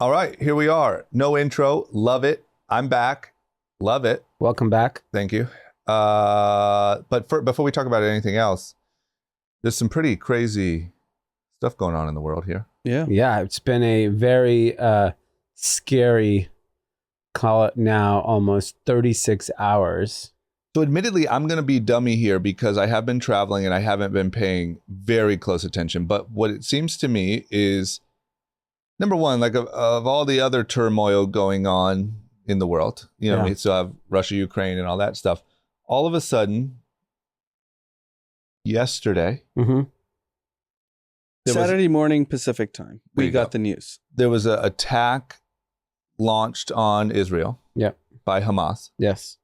All right, here we are. No intro. Love it. I'm back. Love it. Welcome back. Thank you. Before we talk about anything else, there's some pretty crazy stuff going on in the world here. Yeah, it's been a very scary, call it now, almost 36 hours. So admittedly, I'm going to be dummy here because I have been traveling and I haven't been paying very close attention. But what it seems to me is, number one, like of all the other turmoil going on in the world, you know, we still have Russia, Ukraine, and all that stuff. All of a sudden, yesterday, Saturday morning Pacific time, we got the news. There was an attack launched on Israel by Hamas. Yes.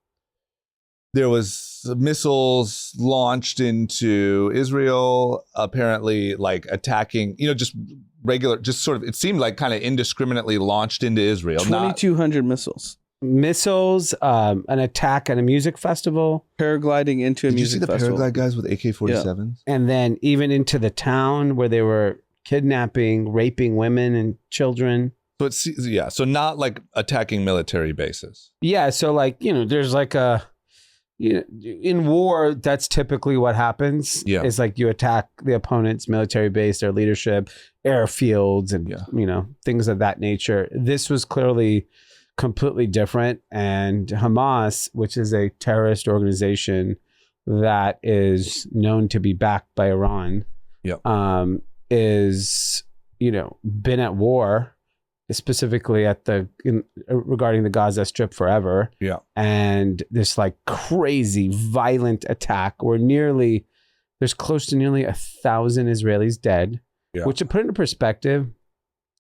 There was missiles launched into Israel, apparently like attacking, you know, just regular, just sort of, it seemed like kind of indiscriminately launched into Israel. 2,200 missiles. Missiles, an attack at a music festival. Paragliding into a music festival. Did you see the paraglide guys with AK-47s? Yeah. And then even into the town where they were kidnapping, raping women and children. So it's, so not like attacking military bases. Yeah, so like, you know, there's like in war, that's typically what happens. Yeah. It's like you attack the opponent's military base, their leadership, airfields, and, you know, things of that nature. This was clearly completely different. And Hamas, which is a terrorist organization that is known to be backed by Iran, is, you know, been at war specifically regarding the Gaza Strip forever. Yeah. And this like crazy violent attack where there's close to nearly 1,000 Israelis dead, which, to put into perspective,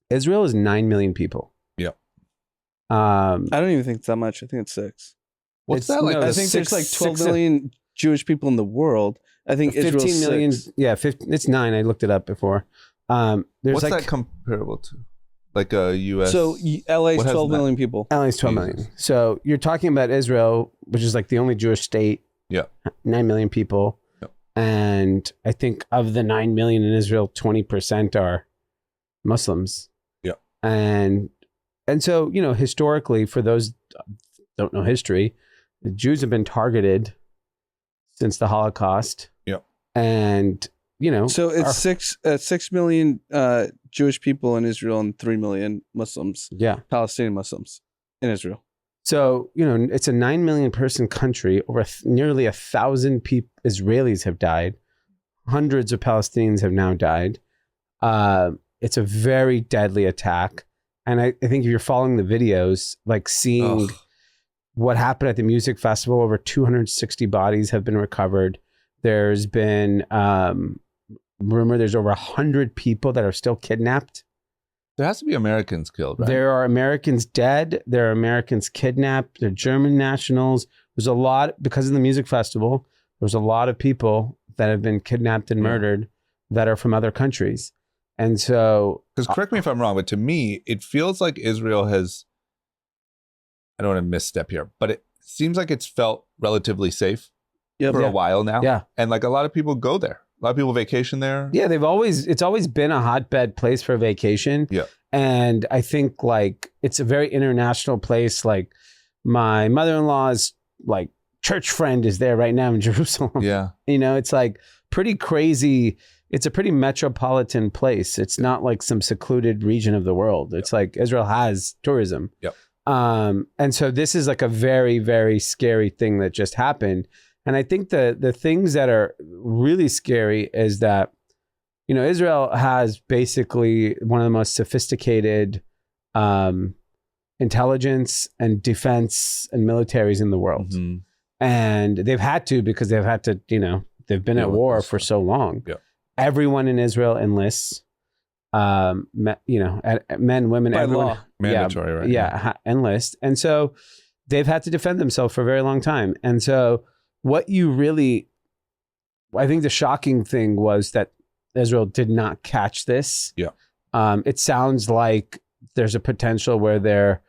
Israel is 9 million people. Yeah. I don't even think it's that much. I think it's 6. What's that like? I think there's like 12 million Jewish people in the world. I think 15 million. 6. Yeah, it's 9. I looked it up before. There's What's that comparable to? Like a U.S. So LA is 12 million people. LA is 12 million. So you're talking about Israel, which is like the only Jewish state. Yeah. 9 million people. Yep. And I think of the 9 million in Israel, 20% are Muslims. Yeah. And so, you know, historically, for those who don't know history, the Jews have been targeted since the Holocaust. Yeah. And, you know. So it's 6 million Jewish people in Israel and 3 million Muslims. Yeah. Palestinian Muslims in Israel. So, you know, it's a 9 million person country. Over nearly 1,000 Israelis have died. Hundreds of Palestinians have now died. It's a very deadly attack. And I think if you're following the videos, like seeing what happened at the music festival, over 260 bodies have been recovered. There's been rumor there's over 100 people that are still kidnapped. There has to be Americans killed, right? There are Americans dead. There are Americans kidnapped. There are German nationals. There's a lot, because of the music festival, there's a lot of people that have been kidnapped and murdered that are from other countries. And so... Because correct me if I'm wrong, but to me, it feels like Israel has... I don't want to misstep here, but it seems like it's felt relatively safe for a while now. Yeah. And like a lot of people go there. A lot of people vacation there. Yeah, it's always been a hotbed place for vacation. Yeah. And I think like it's a very international place. Like my mother-in-law's like church friend is there right now in Jerusalem. Yeah. You know, it's like pretty crazy. It's a pretty metropolitan place. It's not like some secluded region of the world. It's like Israel has tourism. Yep. And so this is like a very, very scary thing that just happened. And I think the things that are really scary is that, you know, Israel has basically one of the most sophisticated intelligence and defense and militaries in the world. Mm-hmm. And they've had to, because they've had to, you know, they've been at war for so long. Yeah. Everyone in Israel enlists, men, women, by everyone. Law. Mandatory, right? Yeah, enlist. And so they've had to defend themselves for a very long time. And so what you really, I think the shocking thing was that Israel did not catch this. Yeah. It sounds like there's a potential where their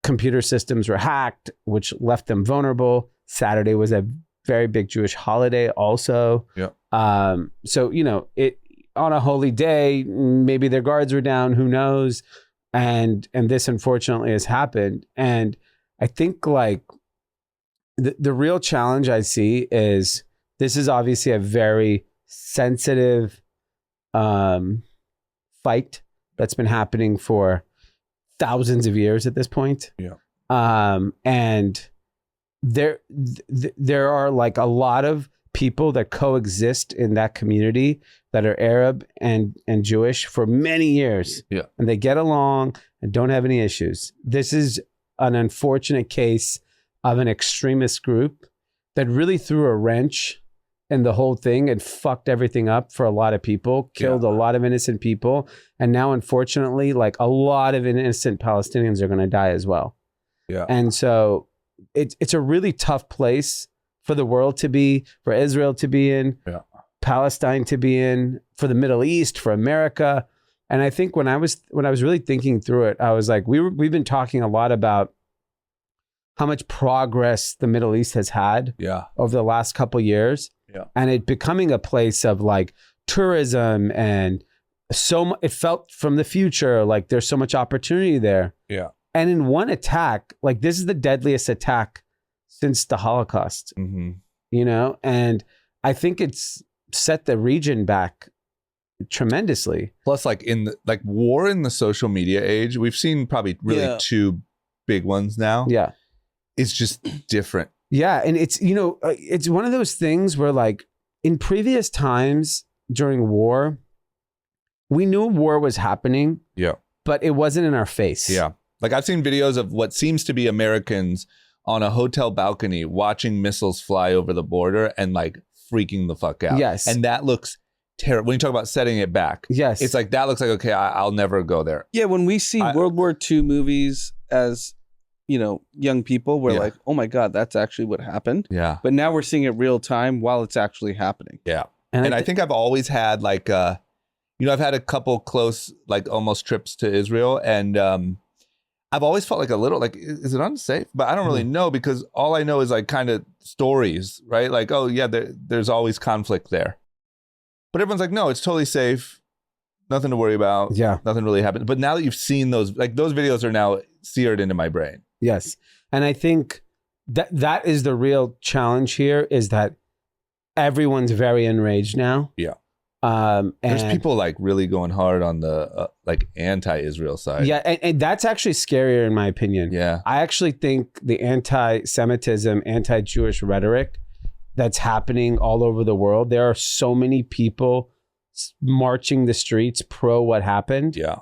computer systems were hacked, which left them vulnerable. Saturday was a very big Jewish holiday also. Yeah. So, you know, on a holy day, maybe their guards were down, who knows? And this unfortunately has happened. And I think like the real challenge I see is this is obviously a very sensitive fight that's been happening for thousands of years at this point. Yeah. And there are like a lot of people that coexist in that community that are Arab and Jewish for many years. Yeah. And they get along and don't have any issues. This is an unfortunate case of an extremist group that really threw a wrench in the whole thing and fucked everything up for a lot of people, killed a lot of innocent people. And now, unfortunately, like a lot of innocent Palestinians are going to die as well. Yeah. And so it's a really tough place for the world to be, for Israel to be in, Palestine to be in, for the Middle East, for America. And I think when I was really thinking through it, I was like, we've been talking a lot about how much progress the Middle East has had over the last couple of years. Yeah. And it becoming a place of like tourism and it felt from the future, like there's so much opportunity there. Yeah. And in one attack, like this is the deadliest attack since the Holocaust, you know? And I think it's set the region back tremendously. Plus like war in the social media age, we've seen probably really two big ones now. Yeah. It's just different. Yeah. And it's, you know, it's one of those things where like in previous times during war, we knew war was happening. Yeah. But it wasn't in our face. Yeah. Like I've seen videos of what seems to be Americans on a hotel balcony watching missiles fly over the border and like freaking the fuck out. Yes. And that looks terrible. When you talk about setting it back. Yes. It's like, that looks like, okay, I'll never go there. Yeah. When we see World War II movies as, you know, young people, we're like, oh my God, that's actually what happened. Yeah. But now we're seeing it real time while it's actually happening. Yeah. And I think I've always had like, you know, I've had a couple close, like almost trips to Israel. And I've always felt like a little, like, is it unsafe? But I don't really know because all I know is like kind of stories, right? Like, oh yeah, there's always conflict there. But everyone's like, no, it's totally safe. Nothing to worry about. Yeah. Nothing really happened. But now that you've seen those, like those videos are now seared into my brain. Yes. And I think that is the real challenge here is that everyone's very enraged now. Yeah. And there's people like really going hard on the like anti-Israel side. Yeah. And that's actually scarier in my opinion. Yeah. I actually think the anti-Semitism, anti-Jewish rhetoric that's happening all over the world, there are so many people marching the streets pro what happened. Yeah.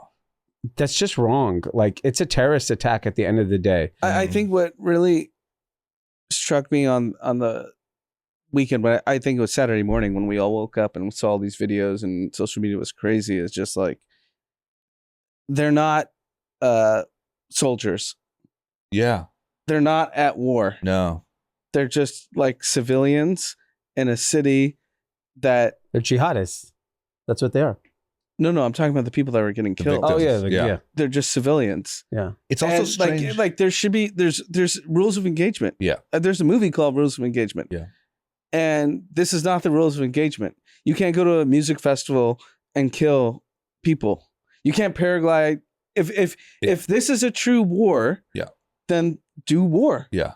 That's just wrong. Like it's a terrorist attack at the end of the day. I think what really struck me on the weekend, but I think it was Saturday morning when we all woke up and saw all these videos and social media was crazy, is just like, they're not soldiers. Yeah. They're not at war. No. They're just like civilians in a city that... They're jihadists. That's what they are. No, I'm talking about the people that were getting killed. Oh yeah. They're just civilians. Yeah. It's also strange. Like there should be, there's rules of engagement. Yeah. There's a movie called Rules of Engagement. Yeah. And this is not the rules of engagement. You can't go to a music festival and kill people. You can't paraglide. If this is a true war, then do war. Yeah.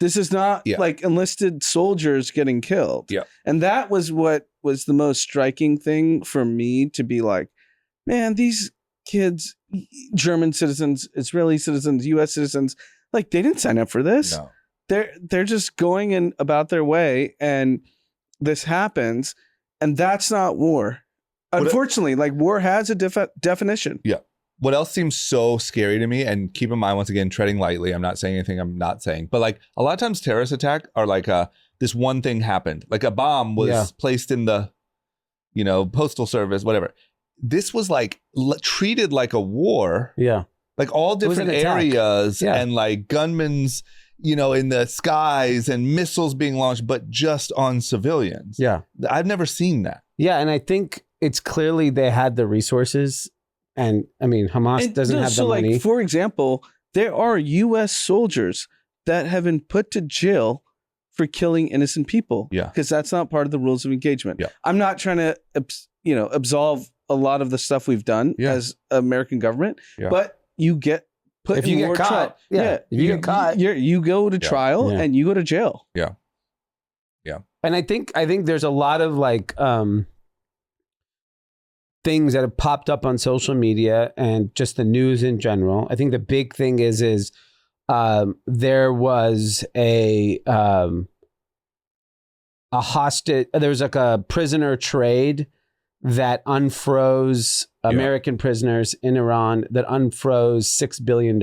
This is not like enlisted soldiers getting killed. Yeah. And that was what was the most striking thing for me, to be like, man, these kids, German citizens, Israeli citizens, US citizens, like they didn't sign up for this. No. They're just going in about their way, and this happens, and that's not war. Unfortunately, like war has a definition. Yeah. What else seems so scary to me, and keep in mind, once again, treading lightly, I'm not saying anything I'm not saying, but like a lot of times terrorist attack are like this one thing happened, like a bomb was placed in the, you know, postal service, whatever. This was like treated like a war. Yeah. Like all different areas and like gunmen's, you know, in the skies and missiles being launched, but just on civilians. Yeah. I've never seen that. Yeah. And I think it's clearly they had the resources. And I mean, Hamas doesn't have the money. Like, for example, there are US soldiers that have been put to jail for killing innocent people. Yeah. Because that's not part of the rules of engagement. Yeah. I'm not trying to, absolve a lot of the stuff we've done as American government, but you get put if in you get more caught, trial. if you get caught, you go to trial and you go to jail. Yeah. And I think there's a lot of like things that have popped up on social media and just the news in general. I think the big thing is there was a hostage. There was like a prisoner trade that unfroze American prisoners in Iran. That unfroze $6 billion,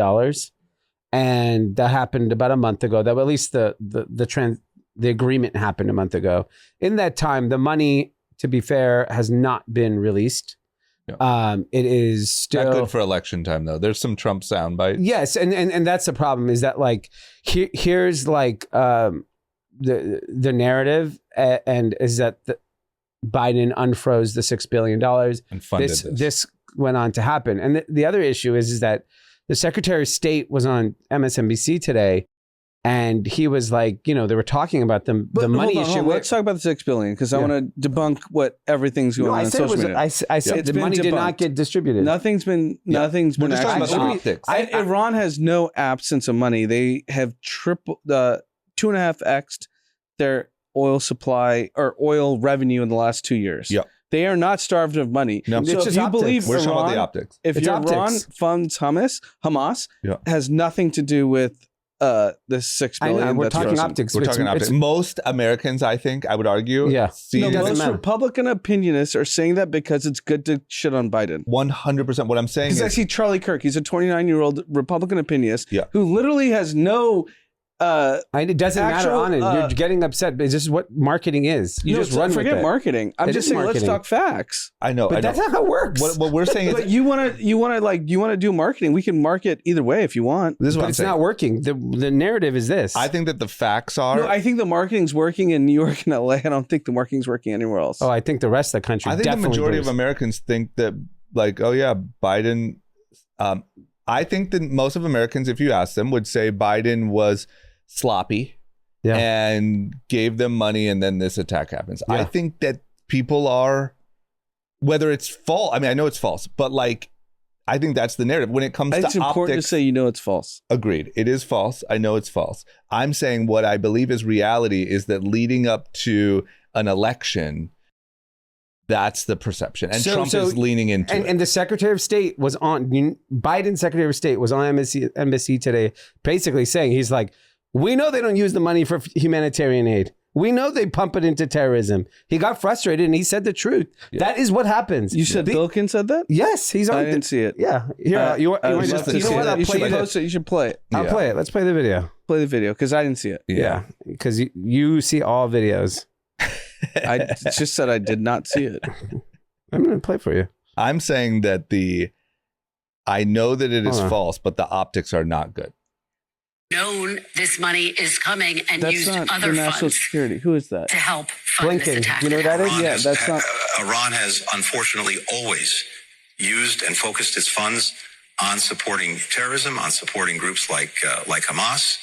and that happened about a month ago. That at least the agreement happened a month ago. In that time, the money, to be fair, has not been released. It is still not good for election time, though. There's some Trump sound bites. Yes, and that's the problem. Is that like here's like the narrative, and is that Biden unfroze the $6 billion and funded this went on to happen. And the other issue is that the Secretary of State was on MSNBC today. And he was like, they were talking about the money issue. Let's talk about the $6 billion because I want to debunk what everything's going on social media. I said the money did not get distributed. Nothing's been. We're just talking about the optics. Iran has no absence of money. They have 2.5x'd their oil supply or oil revenue in the last 2 years. Yeah. They are not starved of money. No. So if you believe we're talking about the Iran, optics. if Iran funds Hamas, has nothing to do with the $6 billion. We're talking optics. We're talking optics. Most Americans, I think, I would argue, most Republican opinionists are saying that because it's good to shit on Biden. 100%. What I'm saying is, because I see Charlie Kirk. He's a 29-year-old Republican opinionist who literally has no. It doesn't matter, Anand. You're getting upset. But this is what marketing is. You just run with it. Forget marketing. I'm just saying, let's talk facts. I know, but that's not how it works. What we're saying is, but you want to do marketing. We can market either way if you want. This is what I'm saying. It's not working. The narrative is this. I think that the facts are. No, I think the marketing's working in New York and LA. I don't think the marketing's working anywhere else. Oh, I think the rest of the country. I think the majority of Americans think that, like, oh yeah, Biden. I think that most of Americans, if you ask them, would say Biden was sloppy and gave them money, and then this attack happens. I think that people are, whether it's false, I mean, I know it's false, but like, I think that's the narrative when it comes to optics. It's important to say it's false. Agreed. It is false. I know it's false. I'm saying what I believe is reality is that leading up to an election, that's the perception. And Trump is leaning into it. And the Secretary of State was on, Biden's Secretary of State was on NBC today, basically saying, he's like, we know they don't use the money for humanitarian aid. We know they pump it into terrorism. He got frustrated and he said the truth. Yeah. That is what happens. You said Bilkin said that? Yes, he's on. I didn't see it. Yeah, here. You know what? You should post it. You should play it. I'll play it. Let's play the video. Play the video because I didn't see it. Yeah, because you see all videos. I just said I did not see it. I'm going to play for you. I'm saying that I know that it is false, but the optics are not good. Known this money is coming and that's used not other for national funds security. Who is that? To help fund this attack. You know what that is? Yeah, that's not. Iran has unfortunately always used and focused its funds on supporting terrorism, on supporting groups like Hamas.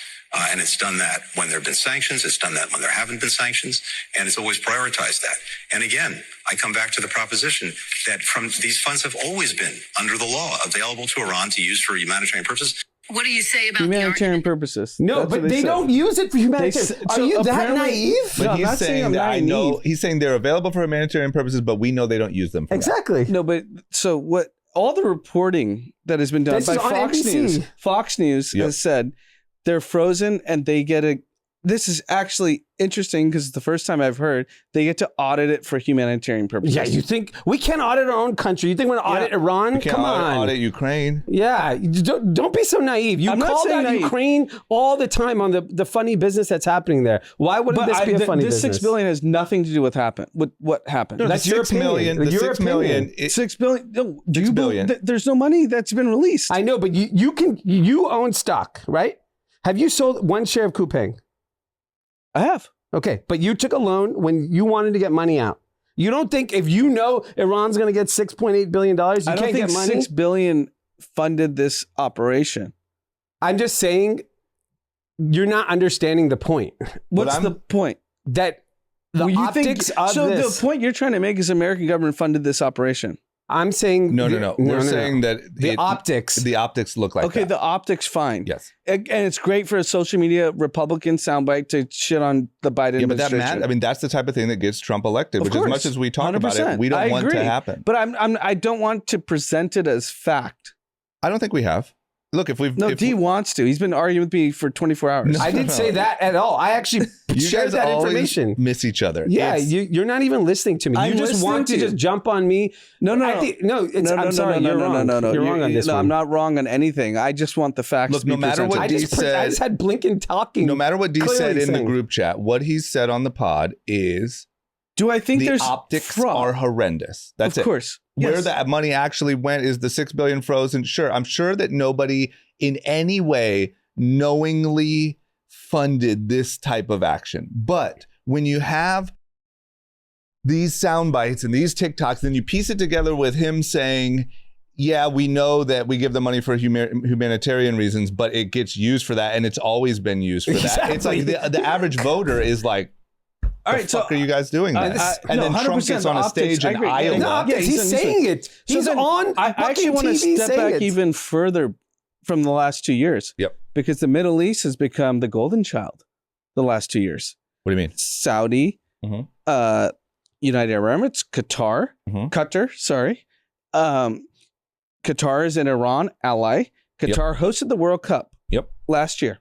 And it's done that when there have been sanctions. It's done that when there haven't been sanctions. And it's always prioritized that. And again, I come back to the proposition that these funds have always been, under the law, available to Iran to use for humanitarian purposes. What do you say about humanitarian purposes? No, but they don't use it for humanitarian. Are you that naive? But no, he's saying that I know. He's saying they're available for humanitarian purposes, but we know they don't use them for exactly. that. No, but so what? All the reporting that has been done by Fox News has said they're frozen and they get a. This is actually interesting because it's the first time I've heard they get to audit it for humanitarian purposes. Yeah, you think we can't audit our own country? You think we're going to audit Iran? We can't Come on, audit Ukraine. Yeah, don't be so naive. You call out Ukraine all the time on the funny business that's happening there. Why wouldn't this be a funny business? This $6 billion has nothing to do with what happened. No, that's your opinion. The $6 million. $6 billion. No, $6 billion. There's no money that's been released. I know, but you own stock, right? Have you sold one share of Coupang? I have. Okay, but you took a loan when you wanted to get money out. You don't think if you know Iran's going to get $6.8 billion, you can't get money? $6 billion funded this operation. I'm just saying you're not understanding the point. What's the point? That the optics of so this. the point you're trying to make is American government funded this operation. I'm saying No. We're saying that the optics look like okay, that. the optics fine. Yes. And it's great for a social media Republican soundbite to shit on the Biden administration. That's the type of thing that gets Trump elected, which course, as much as we talk 100%. about it, we don't want agree. to happen. But I don't want to present it as fact. I don't think we have. Look, D wants to. He's been arguing with me for 24 hours. I didn't say that at all. I actually shared that information. Miss each other. Yeah, you're not even listening to me. You just want to just jump on me. No. I'm sorry. You're wrong. No. You're wrong on this one. I'm not wrong on anything. I just want the facts. Look, to be no matter presented. what D said, I just had Blinken talking. No matter what D said in the group chat, what he said on the pod is. Do I think the there's optics fraud? are horrendous? That's it. Of course. Where that money actually went is the $6 billion frozen. Sure, I'm sure that nobody in any way knowingly funded this type of action. But when you have these sound bites and these TikToks, then you piece it together with him saying, yeah, we know that we give the money for humanitarian reasons, but it gets used for that. And it's always been used for that. Exactly. It's like the average voter is like, all right, fuck are you guys doing this? And then Trump gets on a stage in Iowa. No, he's saying it. He's on I actually want to step back even further from the last 2 years. Yep. Because the Middle East has become the golden child the last 2 years. What do you mean? Saudi, United Arab Emirates, Qatar, Qatar is an Iran ally. Qatar hosted the World Cup last year.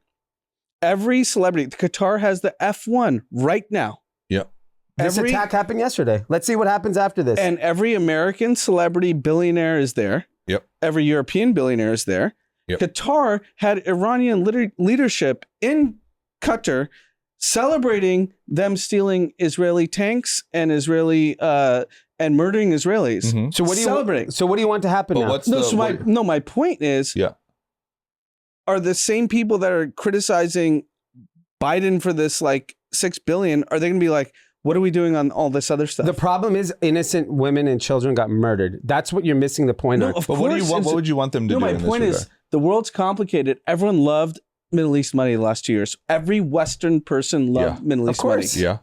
Every celebrity, Qatar has the F1 right now. Yep. This attack happened yesterday. Let's see what happens after this. And every American celebrity billionaire is there. Yep. Every European billionaire is there. Yep. Qatar had Iranian leadership in Qatar celebrating them stealing Israeli tanks and and murdering Israelis. Mm-hmm. So what do you want to happen now? My point is, are the same people that are criticizing Biden for this like $6 billion, are they going to be like, what are we doing on all this other stuff? The problem is innocent women and children got murdered. That's what you're missing the point on. But what do you want? What would you want them to do? My point is, the world's complicated. Everyone loved Middle East money the last 2 years. Every Western person loved Middle East money. Yeah.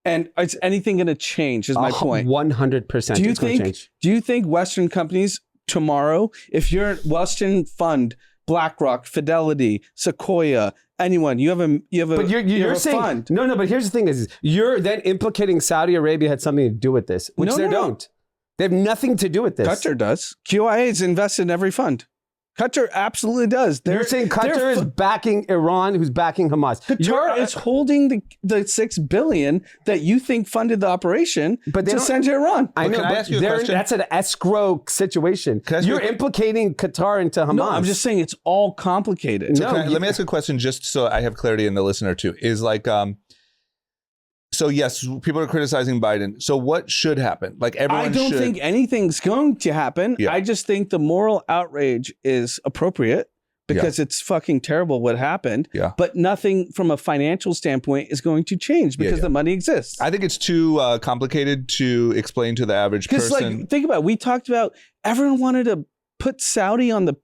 And is anything going to change? Is my point. 100%. Do you think Western companies tomorrow, if you're a Western fund, BlackRock, Fidelity, Sequoia, anyone, you have a but you're saying fund. No, but here's the thing is you're then implicating Saudi Arabia had something to do with this, which they don't. They have nothing to do with this. Qatar does. QIA is invested in every fund. Qatar absolutely does. You're saying Qatar is backing Iran, who's backing Hamas. Qatar is holding the $6 billion that you think funded the operation to send to Iran. I know, can I ask you a question? That's an escrow situation. You're implicating Qatar into Hamas. No, I'm just saying it's all complicated. Let me ask you a question just so I have clarity in the listener too. Is like, so yes, people are criticizing Biden. So what should happen? Like everyone I don't think anything's going to happen. Yeah. I just think the moral outrage is appropriate because it's fucking terrible what happened. Yeah. But nothing from a financial standpoint is going to change because the money exists. I think it's too complicated to explain to the average person. Like, think about it. We talked about everyone wanted to put Saudi on the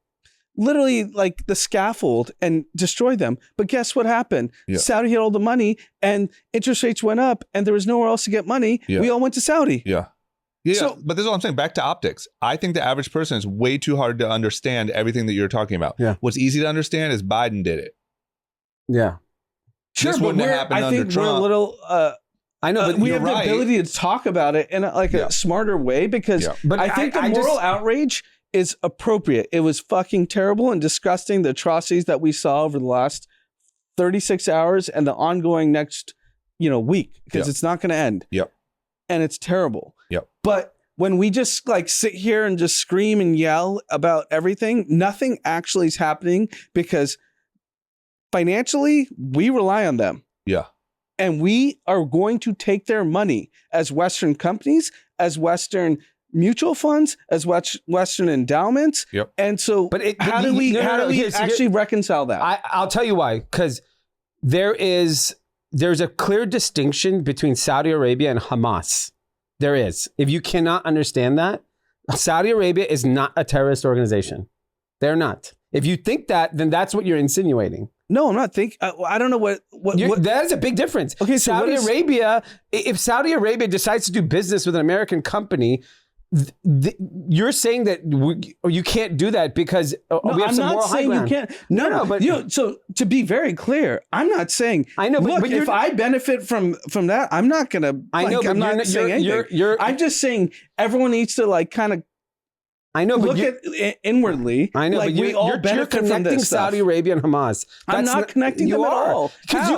literally like the scaffold and destroy them. But guess what happened? Yeah. Saudi had all the money and interest rates went up and there was nowhere else to get money. Yeah. We all went to Saudi. Yeah. So, but this is what I'm saying. Back to optics. I think the average person is way too hard to understand everything that you're talking about. Yeah. What's easy to understand is Biden did it. Yeah. Sure, this wouldn't have happened under Trump. We're a little... I know, but we have the ability to talk about it in a smarter way because But I think the moral outrage is appropriate. It was fucking terrible and disgusting, the atrocities that we saw over the last 36 hours and the ongoing next, week, because it's not going to end. Yep. And it's terrible. Yep. But when we just like sit here and just scream and yell about everything, nothing actually is happening because financially we rely on them. Yeah. And we are going to take their money as Western companies, as Western mutual funds, as Western endowments. Yep. And so how do we actually reconcile that? I'll tell you why. Because there's a clear distinction between Saudi Arabia and Hamas. There is. If you cannot understand that, Saudi Arabia is not a terrorist organization. They're not. If you think that, then that's what you're insinuating. No, I'm not thinking. I don't know what. That is a big difference. Okay, Saudi Arabia, if Saudi Arabia decides to do business with an American company, You're saying that you can't do that because we have I'm some not moral high saying you ground. can't. No, but so to be very clear, I'm not saying. I know, look, but if I benefit from that, I'm not gonna. I know, but I'm not saying anything. I'm just saying everyone needs to like kind of. I know, but look at inwardly. I know, like but we all you're benefit from connecting this stuff. Saudi Arabia and Hamas. I'm not connecting them at all. Because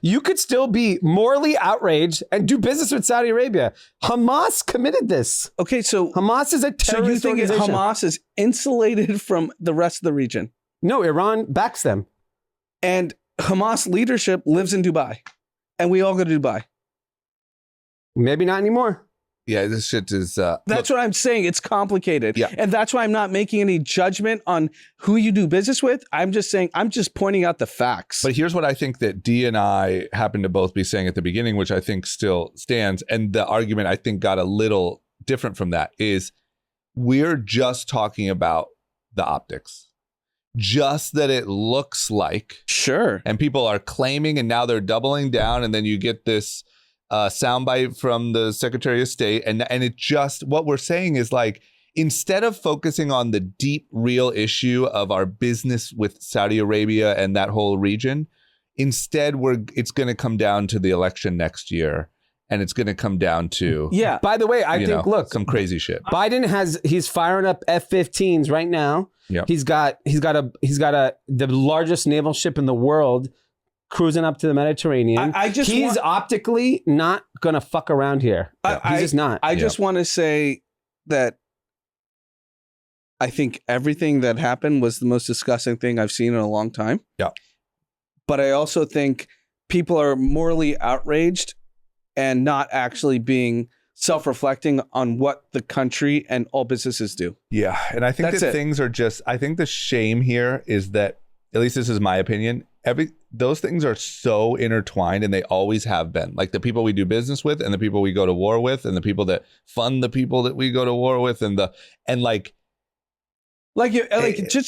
you could still be morally outraged and do business with Saudi Arabia. Hamas committed this. Okay, so Hamas is a terrorist So you think organization. Hamas is insulated from the rest of the region? No, Iran backs them. And Hamas leadership lives in Dubai. And we all go to Dubai. Maybe not anymore. Yeah, this shit is... That's what I'm saying. It's complicated. Yeah. And that's why I'm not making any judgment on who you do business with. I'm just saying, I'm just pointing out the facts. But here's what I think that Dee and I happen to both be saying at the beginning, which I think still stands. And the argument I think got a little different from that is we're just talking about the optics. Just that it looks like. Sure. And people are claiming and now they're doubling down. And then you get this soundbite from the Secretary of State. And it just, what we're saying is like, instead of focusing on the deep, real issue of our business with Saudi Arabia and that whole region, instead it's going to come down to the election next year. And it's going to come down to, yeah. By the way, I think, look, some crazy shit. Biden he's firing up F-15s right now. Yep. He's got the largest naval ship in the world cruising up to the Mediterranean. He's optically not going to fuck around here. He's just not. I just want to say that I think everything that happened was the most disgusting thing I've seen in a long time. Yeah. But I also think people are morally outraged and not actually being self-reflecting on what the country and all businesses do. Yeah. And I think that things are just, I think the shame here is that, at least this is my opinion, those things are so intertwined and they always have been. Like the people we do business with and the people we go to war with and the people that fund the people that we go to war with just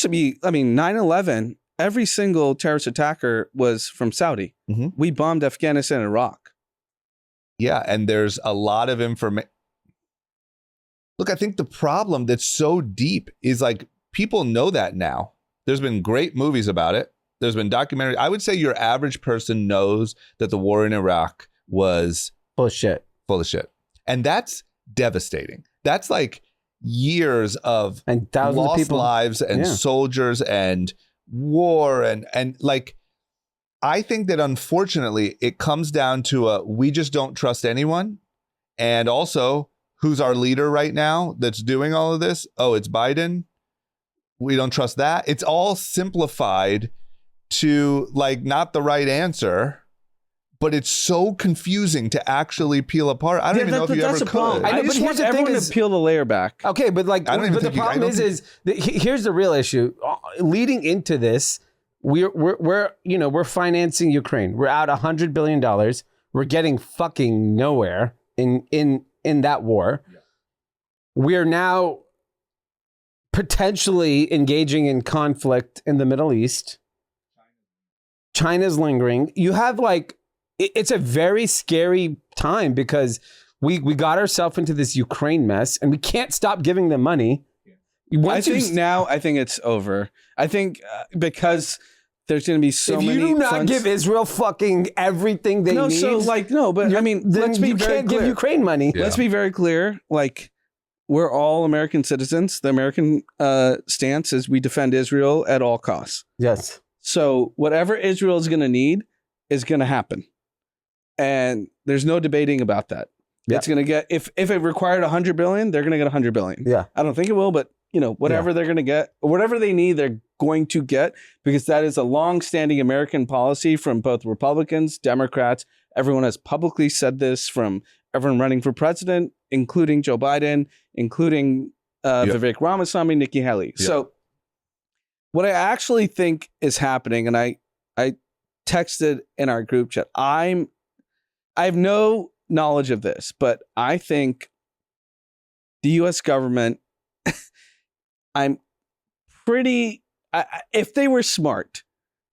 to be, 9/11, every single terrorist attacker was from Saudi. Mm-hmm. We bombed Afghanistan and Iraq. Yeah, and there's a lot of information. Look, I think the problem that's so deep is like people know that now. There's been great movies about it. There's been documentaries. I would say your average person knows that the war in Iraq was full of shit. And that's devastating. That's like years of and thousands lost of people. Lives and soldiers and war and like, I think that unfortunately it comes down to we just don't trust anyone. And also, who's our leader right now that's doing all of this? Oh, it's Biden. We don't trust that. It's all simplified to like not the right answer, but it's so confusing to actually peel apart. I don't even know if you ever could. I just want everyone to peel the layer back. Okay, but like, the problem is here's the real issue. Leading into this, we're financing Ukraine. We're out $100 billion. We're getting fucking nowhere in that war. Yeah. We're now potentially engaging in conflict in the Middle East. China's lingering. You have like, it's a very scary time because we got ourselves into this Ukraine mess and we can't stop giving them money. I think it's over. I think because there's going to be so many. If you do not give Israel fucking everything they need, let's be you can't give Ukraine money. Yeah. Let's be very clear. Like, we're all American citizens. The American stance is we defend Israel at all costs. Yes. So whatever Israel is going to need is going to happen. And there's no debating about that. Yeah. It's going to get, if it required $100 billion, they're going to get $100 billion. Yeah. I don't think it will, but whatever they're going to get, whatever they need, they're going to get, because that is a long-standing American policy from both Republicans, Democrats. Everyone has publicly said this, from everyone running for president, including Joe Biden, including Vivek Ramaswamy, Nikki Haley. Yep. So what I actually think is happening, and I texted in our group chat, I have no knowledge of this, but I think the U.S. government, if they were smart,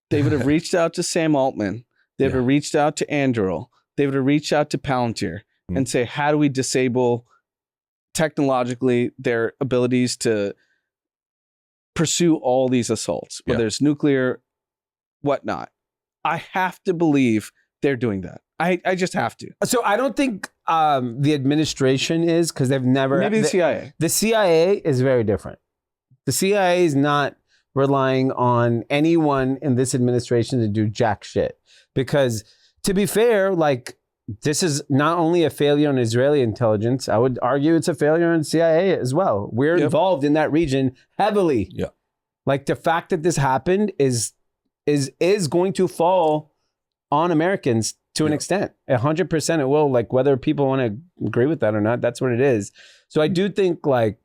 they would have reached out to Sam Altman. They would have reached out to Anduril. They would have reached out to Palantir and say, how do we disable technologically, their abilities to pursue all these assaults, whether it's nuclear, whatnot. I have to believe they're doing that. I just have to. So I don't think the administration is, because they've never... Maybe the CIA. The CIA is very different. The CIA is not relying on anyone in this administration to do jack shit. Because to be fair, like, this is not only a failure on Israeli intelligence, I would argue it's a failure on CIA as well. We're involved in that region heavily. Yeah. Like, the fact that this happened is going to fall on Americans to an extent. 100% it will. Like, whether people want to agree with that or not, that's what it is. So I do think, like,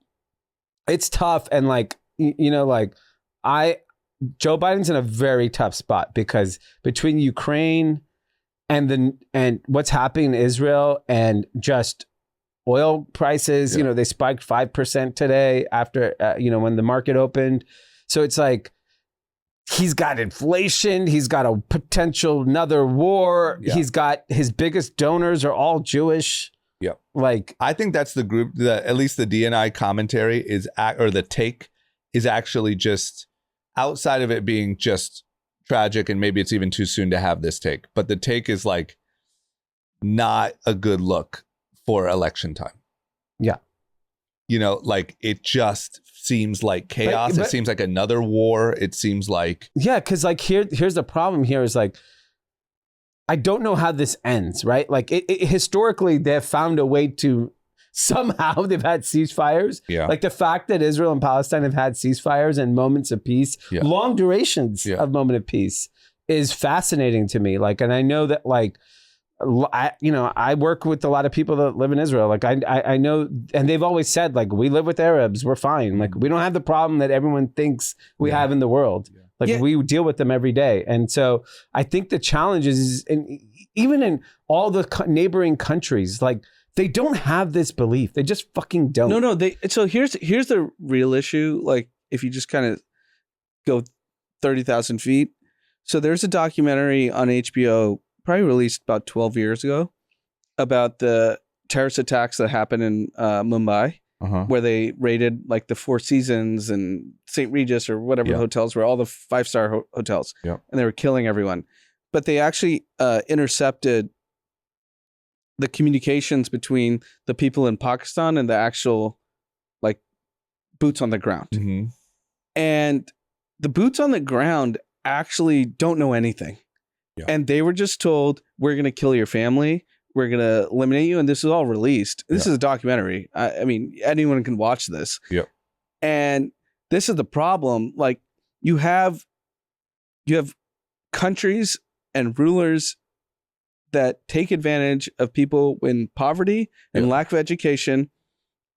it's tough. And, like, you know, like, Joe Biden's in a very tough spot, because between Ukraine and what's happening in Israel and just oil prices, you know, they spiked 5% today after, you know, when the market opened. So it's like, he's got inflation. He's got a potential another war. Yeah. He's got his biggest donors are all Jewish. Yeah. Like, I think that's the group that at least the DNI commentary is, or the take is actually just outside of it being just tragic. And maybe it's even too soon to have this take, but the take is like not a good look for election time. Yeah. You know, like, it just seems like chaos. It seems like another war. It seems like... Yeah, because, like, here's the problem here is, like, I don't know how this ends, right? Like, historically, they've found a way to... Somehow they've had ceasefires. Yeah. Like, the fact that Israel and Palestine have had ceasefires and moments of peace, long durations of moment of peace, is fascinating to me. Like, and I know that, like... I work with a lot of people that live in Israel. Like, I know, and they've always said, like, we live with Arabs, we're fine. Like, we don't have the problem that everyone thinks we have in the world. Like, we deal with them every day. And so I think the challenge is, even in all the neighboring countries, like, they don't have this belief. They just fucking don't. No. So here's the real issue. Like, if you just kind of go 30,000 feet. So there's a documentary on HBO, probably released about 12 years ago, about the terrorist attacks that happened in Mumbai, where they raided, like, the Four Seasons and St. Regis or whatever the hotels were, all the 5-star hotels, and they were killing everyone. But they actually intercepted the communications between the people in Pakistan and the actual, like, boots on the ground. Mm-hmm. And the boots on the ground actually don't know anything. Yeah. And they were just told, we're going to kill your family. We're going to eliminate you. And this is all released. This is a documentary. I mean, anyone can watch this. Yep. And this is the problem. Like, you have countries and rulers that take advantage of people in poverty and lack of education,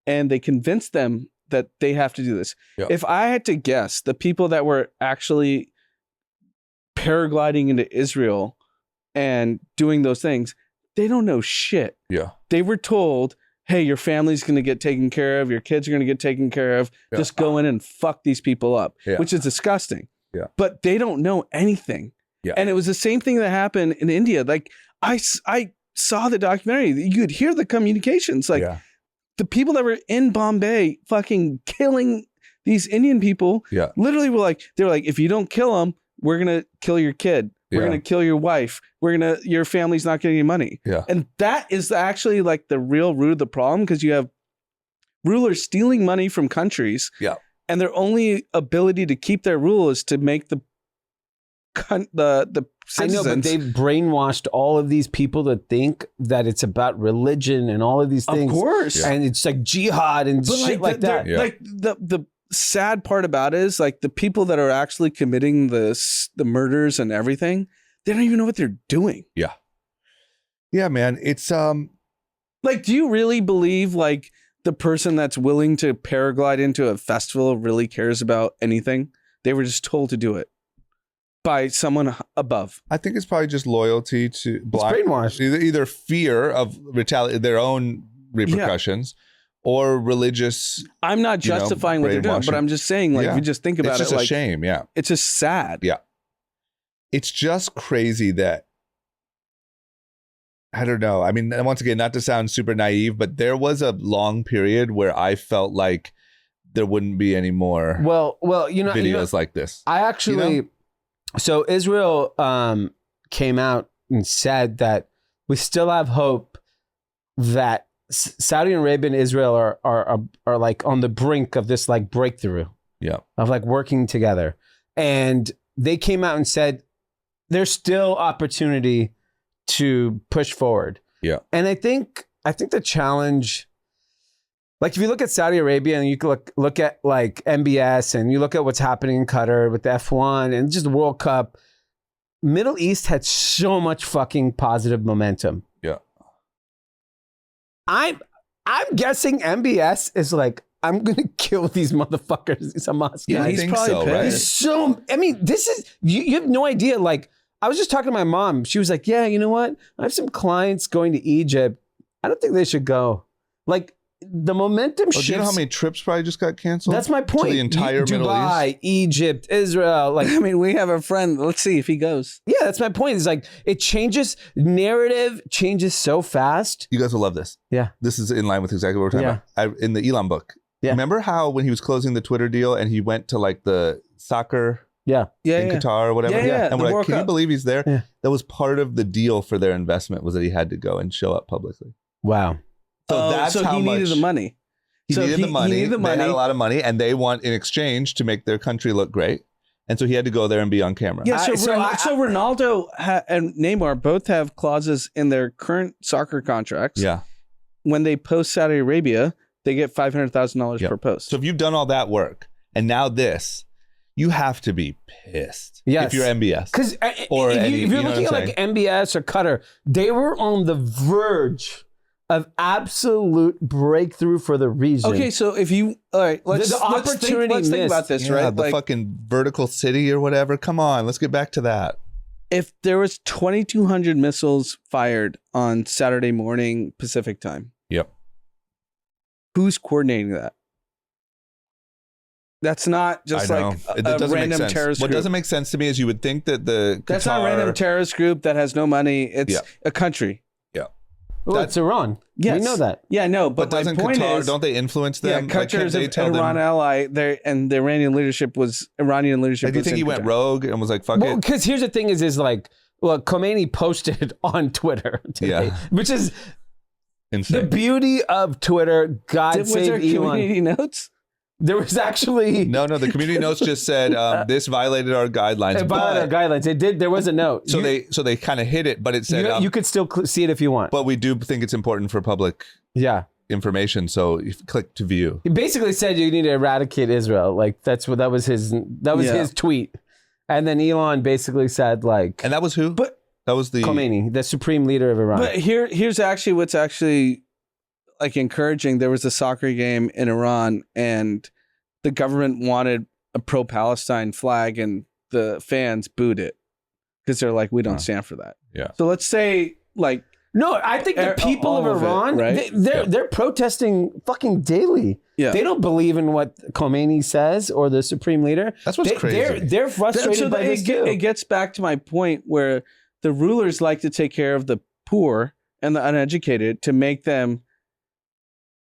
and they convince them that they have to do this. Yep. If I had to guess, the people that were actually paragliding into Israel and doing those things, they don't know shit. Yeah. They were told, hey, your family's going to get taken care of. Your kids are going to get taken care of. Yeah. Just go in and fuck these people up, which is disgusting. Yeah. But they don't know anything. Yeah. And it was the same thing that happened in India. Like, I saw the documentary. You could hear the communications. Like, the people that were in Bombay fucking killing these Indian people literally were like, if you don't kill them, we're going to kill your kid. We're going to kill your wife. Your family's not getting any money. Yeah. And that is actually, like, the real root of the problem, because you have rulers stealing money from countries. Yeah. And their only ability to keep their rule is to make the citizens. I know, but they've brainwashed all of these people to think that it's about religion and all of these things. Of course. Yeah. And it's like jihad and shit like that. Yeah. Like, the sad part about it is, like, the people that are actually committing the murders and everything, they don't even know what they're doing. Yeah. Yeah, man. It's like, do you really believe, like, the person that's willing to paraglide into a festival really cares about anything? They were just told to do it by someone above. I think it's probably just loyalty to brainwashed. Either fear of their own repercussions. Yeah. Or religious. I'm not justifying what they're doing, but I'm just saying, like, you just think about it. It's just a shame. Yeah. It's just sad. Yeah. It's just crazy that I don't know. I mean, once again, not to sound super naive, but there was a long period where I felt like there wouldn't be any more well, videos like this. I actually, so Israel came out and said that we still have hope that Saudi Arabia and Israel are like on the brink of this like breakthrough. Yeah. Of like working together. And they came out and said there's still opportunity to push forward. Yeah. And I think the challenge, like if you look at Saudi Arabia and you look at like MBS and you look at what's happening in Qatar with the F1 and just the World Cup, Middle East had so much fucking positive momentum. Yeah. I'm guessing MBS is like, I'm gonna kill these motherfuckers, these Hamas guys. Yeah, I think so, right? He's so, I mean, this is, you have no idea. Like, I was just talking to my mom. She was like, yeah, you know what? I have some clients going to Egypt. I don't think they should go. Like, the momentum shifts. Do you know how many trips probably just got canceled? That's my point. To the entire Middle East? Dubai, Egypt, Israel. Like, I mean, we have a friend. Let's see if he goes. yeah, that's my point. It's like, it changes, narrative changes so fast. You guys will love this. Yeah. This is in line with exactly what we're talking about. In the Elon book. Yeah. Remember how when he was closing the Twitter deal and he went to like the soccer in Qatar or whatever? Yeah. And we're like, can you Cup. believe he's there? Yeah. That was part of the deal for their investment, was that he had to go and show up publicly. Wow. So that's so how he needed much the money. He So needed the money. He needed the They money. had a lot of money, and they want in exchange to make their country look great. And so he had to go there and be on camera. Yeah, so So Ronaldo and Neymar both have clauses in their current soccer contracts. Yeah. When they post Saudi Arabia, they get $500,000 Yep. per post. So if you've done all that work and now this, you have to be pissed. Yes. If you're MBS. Because Or if any- you're you know looking at what I'm like MBS or Qatar, they were on the verge of absolute breakthrough for the region. Okay, so if you all right, let's The opportunity let's think missed. about this, Yeah, right? the Like, fucking vertical city or whatever. Come on, let's get back to that. if there was 2,200 missiles fired on Saturday morning Pacific time, Yep. who's coordinating that? That's not just I know. like It a doesn't make random sense. terrorist What group. doesn't make sense to me is you would think that the That's not a random terrorist group that has no money. It's Yeah. a country. Well, it's Iran. Yes. We know that. Yeah, no, But but my doesn't point Qatar, is, don't they influence yeah, them? Like, can't Qatar's they an tell Iran them? ally there, and the Iranian leadership was Like, do you was think he in went Qatar. rogue and was like, fuck Well, it? because here's the thing is like, well, Khamenei posted on Twitter today, Yeah. which is the Insane. beauty of Twitter. God Was there save Elon. community notes? There was actually No, the community notes just said this violated our guidelines. it violated our but- guidelines. It did. There was a note. So they kind of hid it, but it said you could still see it if you want. but we do think it's important for public Yeah. information. So you click to view. He basically said you need to eradicate Israel. Like that was his his tweet. And then Elon basically said like And that was who? But- that was the Khamenei, the supreme leader of Iran. But here's actually what's actually like encouraging. There was a soccer game in Iran, and the government wanted a pro-Palestine flag, and the fans booed it because they're like, we don't stand for that. Yeah. So let's say like No, I think the people all of of it, Iran, right? they're protesting fucking daily. Yeah. They don't believe in what Khamenei says or the supreme leader. That's what's crazy. They're frustrated so by this too. it gets back to my point where the rulers like to take care of the poor and the uneducated to make them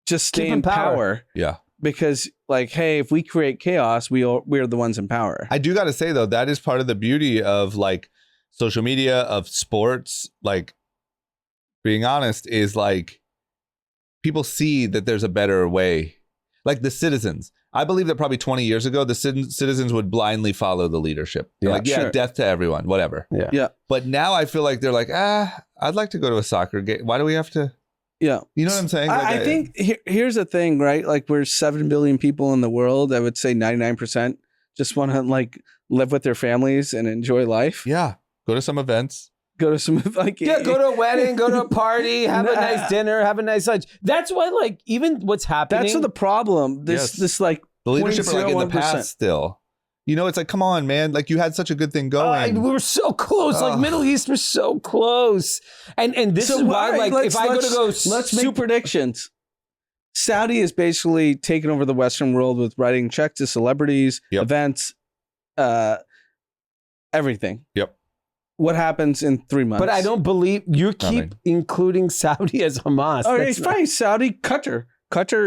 just stay Keep in in power. power. Yeah. Because like, hey, if we create chaos, we're the ones in power. I do got to say though, that is part of the beauty of like social media, of sports. Like, being honest, is like people see that there's a better way. Like the citizens, I believe that probably 20 years ago, the citizens would blindly follow the leadership. They're like, yeah, sure. death to everyone, whatever. Yeah. Yeah. But now I feel like they're like, I'd like to go to a soccer game. Why do we have to? Yeah. You know what I'm saying? Like, I think here's the thing, right? Like we're 7 billion people in the world. I would say 99% just want to like live with their families and enjoy life. yeah, go to some events. Go to some like Yeah, go to a wedding, go to a party, have a Nah. nice dinner, have a nice lunch. That's why, like, even what's happening. That's the problem. Yes. This like The leadership are like in the 0.01%. past still. You know, it's like, come on, man. Like you had such a good thing going. we were so close. Like Ugh. Middle East was so close. And this is why, all right, like, if I go to go, let's make predictions. Saudi is basically taking over the Western world with writing checks to celebrities, Yep. events, everything. Yep. what happens in 3 months. But I don't believe you keep Nothing. including Saudi as Hamas. Oh, That's it's fine. Saudi, Qatar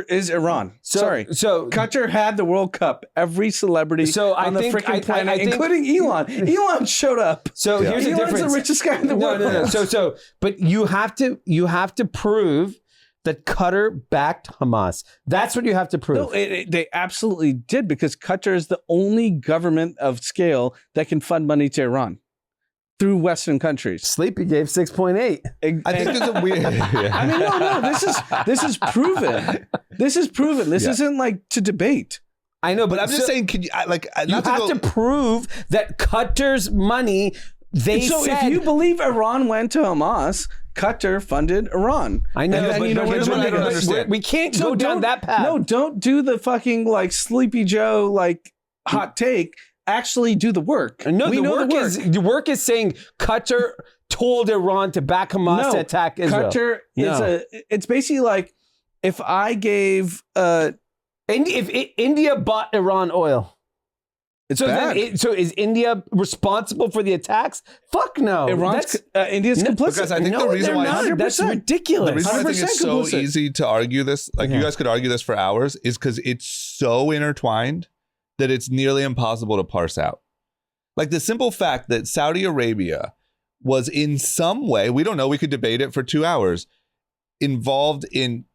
is Iran. So Qatar had the World Cup. Every celebrity on the freaking planet, including Elon. Elon showed up. So here's the difference. Elon's the richest guy in the world. No. But you have to prove that Qatar backed Hamas. That's what you have to prove. No, they absolutely did, because Qatar is the only government of scale that can fund money to Iran through Western countries. Sleepy gave 6.8. I think there's a weird. I mean, no. This is proven. This is proven. This isn't like to debate. I know, But I'm just saying, can you you have to prove that Qatar's money. If you believe Iran went to Hamas, Qatar funded Iran. I know, And then, but you know here's what what I don't I understand. we can't go down that path. No, don't do the fucking like Sleepy Joe like hot take. Actually, do the work. No, we know the work is saying Qatar told Iran to back Hamas to attack Israel. Qatar is it's basically like if I gave if India bought Iran oil. it's So, bad. so is India responsible for the attacks? Fuck no. India's complicit. because I think the reason they're why not. That's 100%. ridiculous. The reason why I think 100% it's so complicit. easy to argue this, like you guys could argue this for hours, is because it's so intertwined that it's nearly impossible to parse out. Like the simple fact that Saudi Arabia was in some way, we don't know, we could debate it for 2 hours, involved in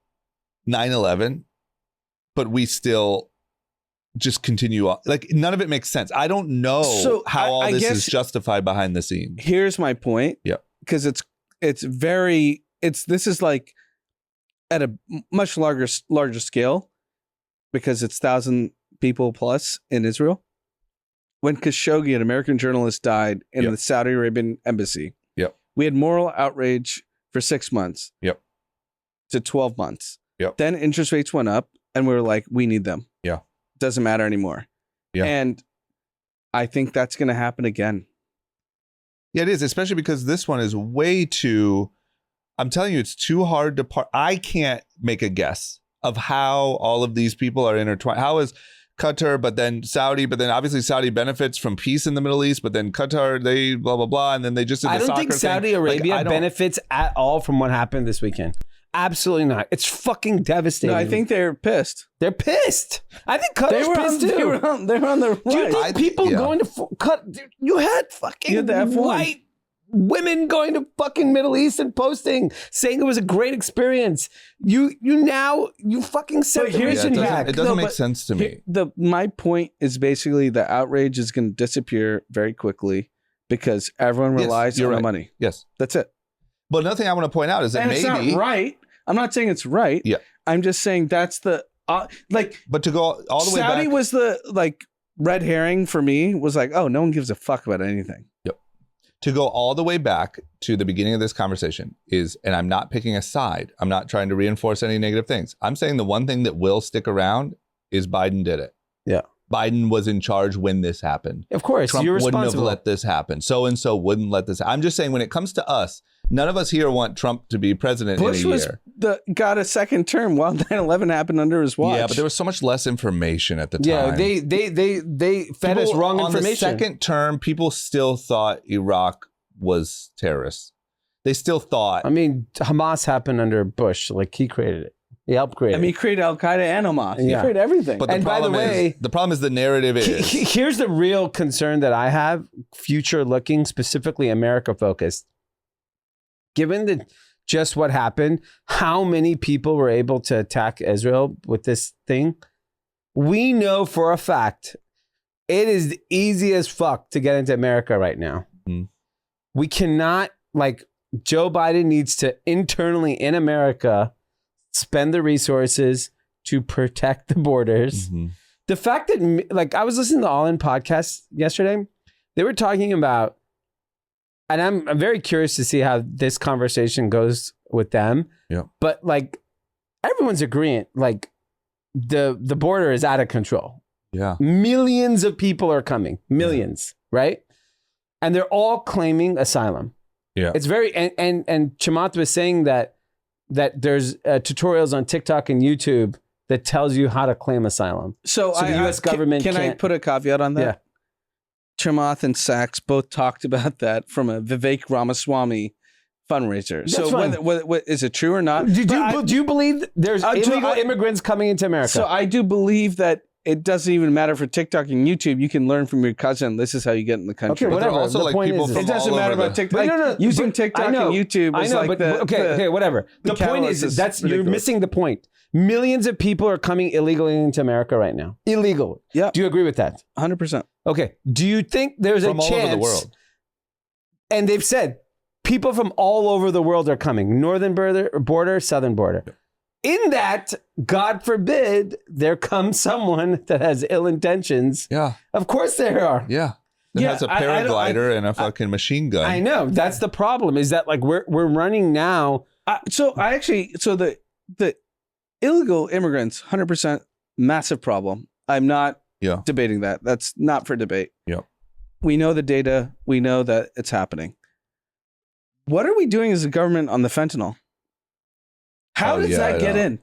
9/11, but we still just continue on. Like none of it makes sense. I don't know how all this is justified behind the scenes. Here's my point. Yeah. Because this is like at a much larger scale, because it's 1,000 people plus in Israel. When Khashoggi, an American journalist, died in the Saudi Arabian embassy, we had moral outrage for 6 months to 12 months. Then interest rates went up and we were like, we need them. Doesn't matter anymore. And I think that's going to happen again. Yeah, it is, especially because this one is way too, I'm telling you, it's too hard to I can't make a guess of how all of these people are intertwined. How is Qatar, but then Saudi, but then obviously Saudi benefits from peace in the Middle East, but then Qatar, they blah, blah, blah. And then they just did the I don't soccer think thing. Saudi Arabia Like, benefits at all from what happened this weekend. Absolutely not. It's fucking devastating. No, I think they're pissed. They're pissed. I think Qatar's pissed too. They were on the Do you right. think people going to cut? You had fucking had the F1. white women going to fucking Middle East and posting, saying it was a great experience. You fucking set the region back. It doesn't make sense to me. My point is basically the outrage is going to disappear very quickly because everyone relies on the money. Yes. That's it. But another thing I want to point out is that And maybe it's not right. I'm not saying it's right. Yeah. I'm just saying that's the but to go all the way back, Saudi was the red herring for me, was like, oh, no one gives a fuck about anything. Yep. To go all the way back to the beginning of this conversation is, and I'm not picking a side, I'm not trying to reinforce any negative things. I'm saying the one thing that will stick around is Biden did it. Yeah. Biden was in charge when this happened. Of course, Trump you're wouldn't have responsible. let this happen. So-and-so wouldn't let this. I'm just saying when it comes to us, none of us here want Trump to be president Bush in a year. got a second term while 9/11 happened under his watch. Yeah, but there was so much less information at the time. Yeah, they fed us wrong on information. The second term, people still thought Iraq was terrorists. They still thought. I mean, Hamas happened under Bush. Like he created it. He helped create it. I mean, he created Al Qaeda and Hamas. He Yeah. created everything. But And by the way, the problem is the narrative is. Here's the real concern that I have, future looking, specifically America focused. Given just what happened, how many people were able to attack Israel with this thing? We know for a fact it is easy as fuck to get into America right now. Mm. We cannot, Joe Biden needs to internally in America spend the resources to protect the borders. Mm-hmm. The fact that, I was listening to All In podcast yesterday. They were talking about, and I'm very curious to see how this conversation goes with them. Yeah. But everyone's agreeing, the border is out of control. Yeah. Millions of people are coming. Millions, right? And they're all claiming asylum. Yeah. It's very, and Chamath was saying that there's tutorials on TikTok and YouTube that tells you how to claim asylum. So the U.S. government can I can't- put a caveat on that? Yeah. Chamath and Sachs both talked about that from a Vivek Ramaswamy fundraiser. That's so fine. whether is it true or not? Do you believe there's illegal immigrants coming into America? So I do believe that it doesn't even matter for TikTok and YouTube. You can learn from your cousin. This is how you get in the country. Okay, whatever. Also, The like, point people is, from It doesn't all matter over about the- TikTok. But Using TikTok and YouTube is like whatever. The point catalyst is that's you're ridiculous. missing the point. Millions of people are coming illegally into America right now. Illegal. Yeah. Do you agree with that? 100%. Okay. Do you think there's From a all chance? over the world. And they've said people from all over the world are coming. Northern border, southern border. In that, God forbid, there comes someone that has ill intentions. Yeah. Of course there are. Yeah. That Yeah, has a I don't- paraglider and a fucking machine gun. I know. That's the problem is that like we're running now. So the illegal immigrants, 100% massive problem. I'm not Yeah. debating that. That's not for debate. Yeah. We know the data. We know that it's happening. What are we doing as a government on the fentanyl? How does that get in?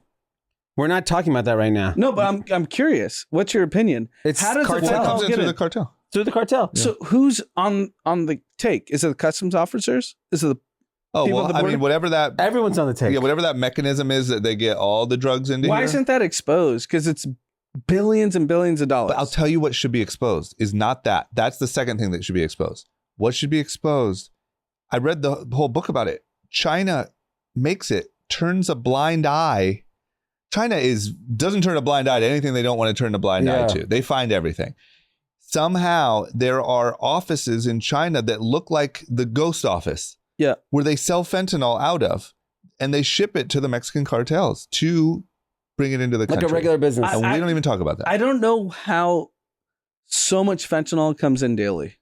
We're not talking about that right now. No, but I'm curious. What's your opinion? It's How does cartel. the Well, it fentanyl comes in get through in? the cartel. Through the cartel. So who's on the take? Is it the customs officers? Is it the Oh, people well, at the I border? mean, whatever that, Everyone's on the take. yeah, whatever that mechanism is that they get all the drugs into why here. isn't that exposed? Because it's billions and billions of dollars. But I'll tell you what should be exposed is not that. That's the second thing that should be exposed. What should be exposed? I read the whole book about it. China makes it, turns a blind eye. China doesn't turn a blind eye to anything they don't want to turn a blind eye to. They find everything. Somehow there are offices in China that look like the ghost office. Yeah. Where they sell fentanyl out of, and they ship it to the Mexican cartels to bring it into the country. Like a regular business. And we don't even talk about that. I don't know how so much fentanyl comes in daily.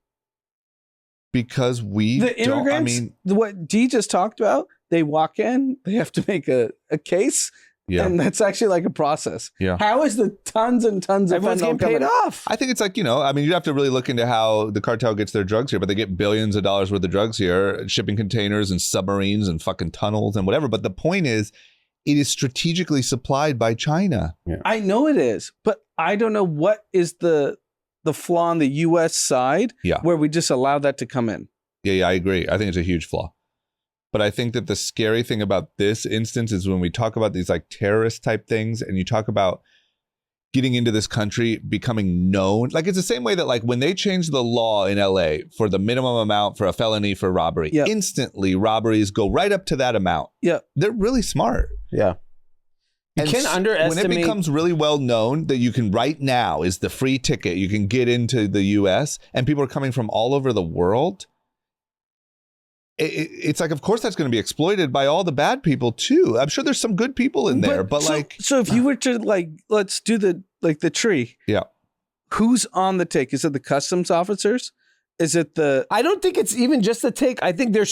Because we The don't, I immigrants, mean, what Dee just talked about, they walk in, they have to make a case, yeah. and that's actually like a process. Yeah. How is the tons and tons of Everyone's fentanyl getting paid coming? off. I think it's like, I mean, you have to really look into how the cartel gets their drugs here, but they get billions of dollars worth of drugs here, shipping containers and submarines and fucking tunnels and whatever. But the point is, it is strategically supplied by China. I know it is, but I don't know what is the flaw on the U.S. side where we just allow that to come in. Yeah, I agree. I think it's a huge flaw. But I think that the scary thing about this instance is when we talk about these like terrorist type things and you talk about getting into this country, becoming known. Like it's the same way that like when they changed the law in LA for the minimum amount for a felony for robbery, instantly robberies go right up to that amount. Yeah. They're really smart. Yeah. You can't underestimate. When it becomes really well known that you can right now is the free ticket, you can get into the US and people are coming from all over the world. It's like, of course, that's going to be exploited by all the bad people too. I'm sure there's some good people in there, but so if you were to like, let's do the tree. Yeah. Who's on the take? Is it the customs officers? Is it the? I don't think it's even just the take. I think they're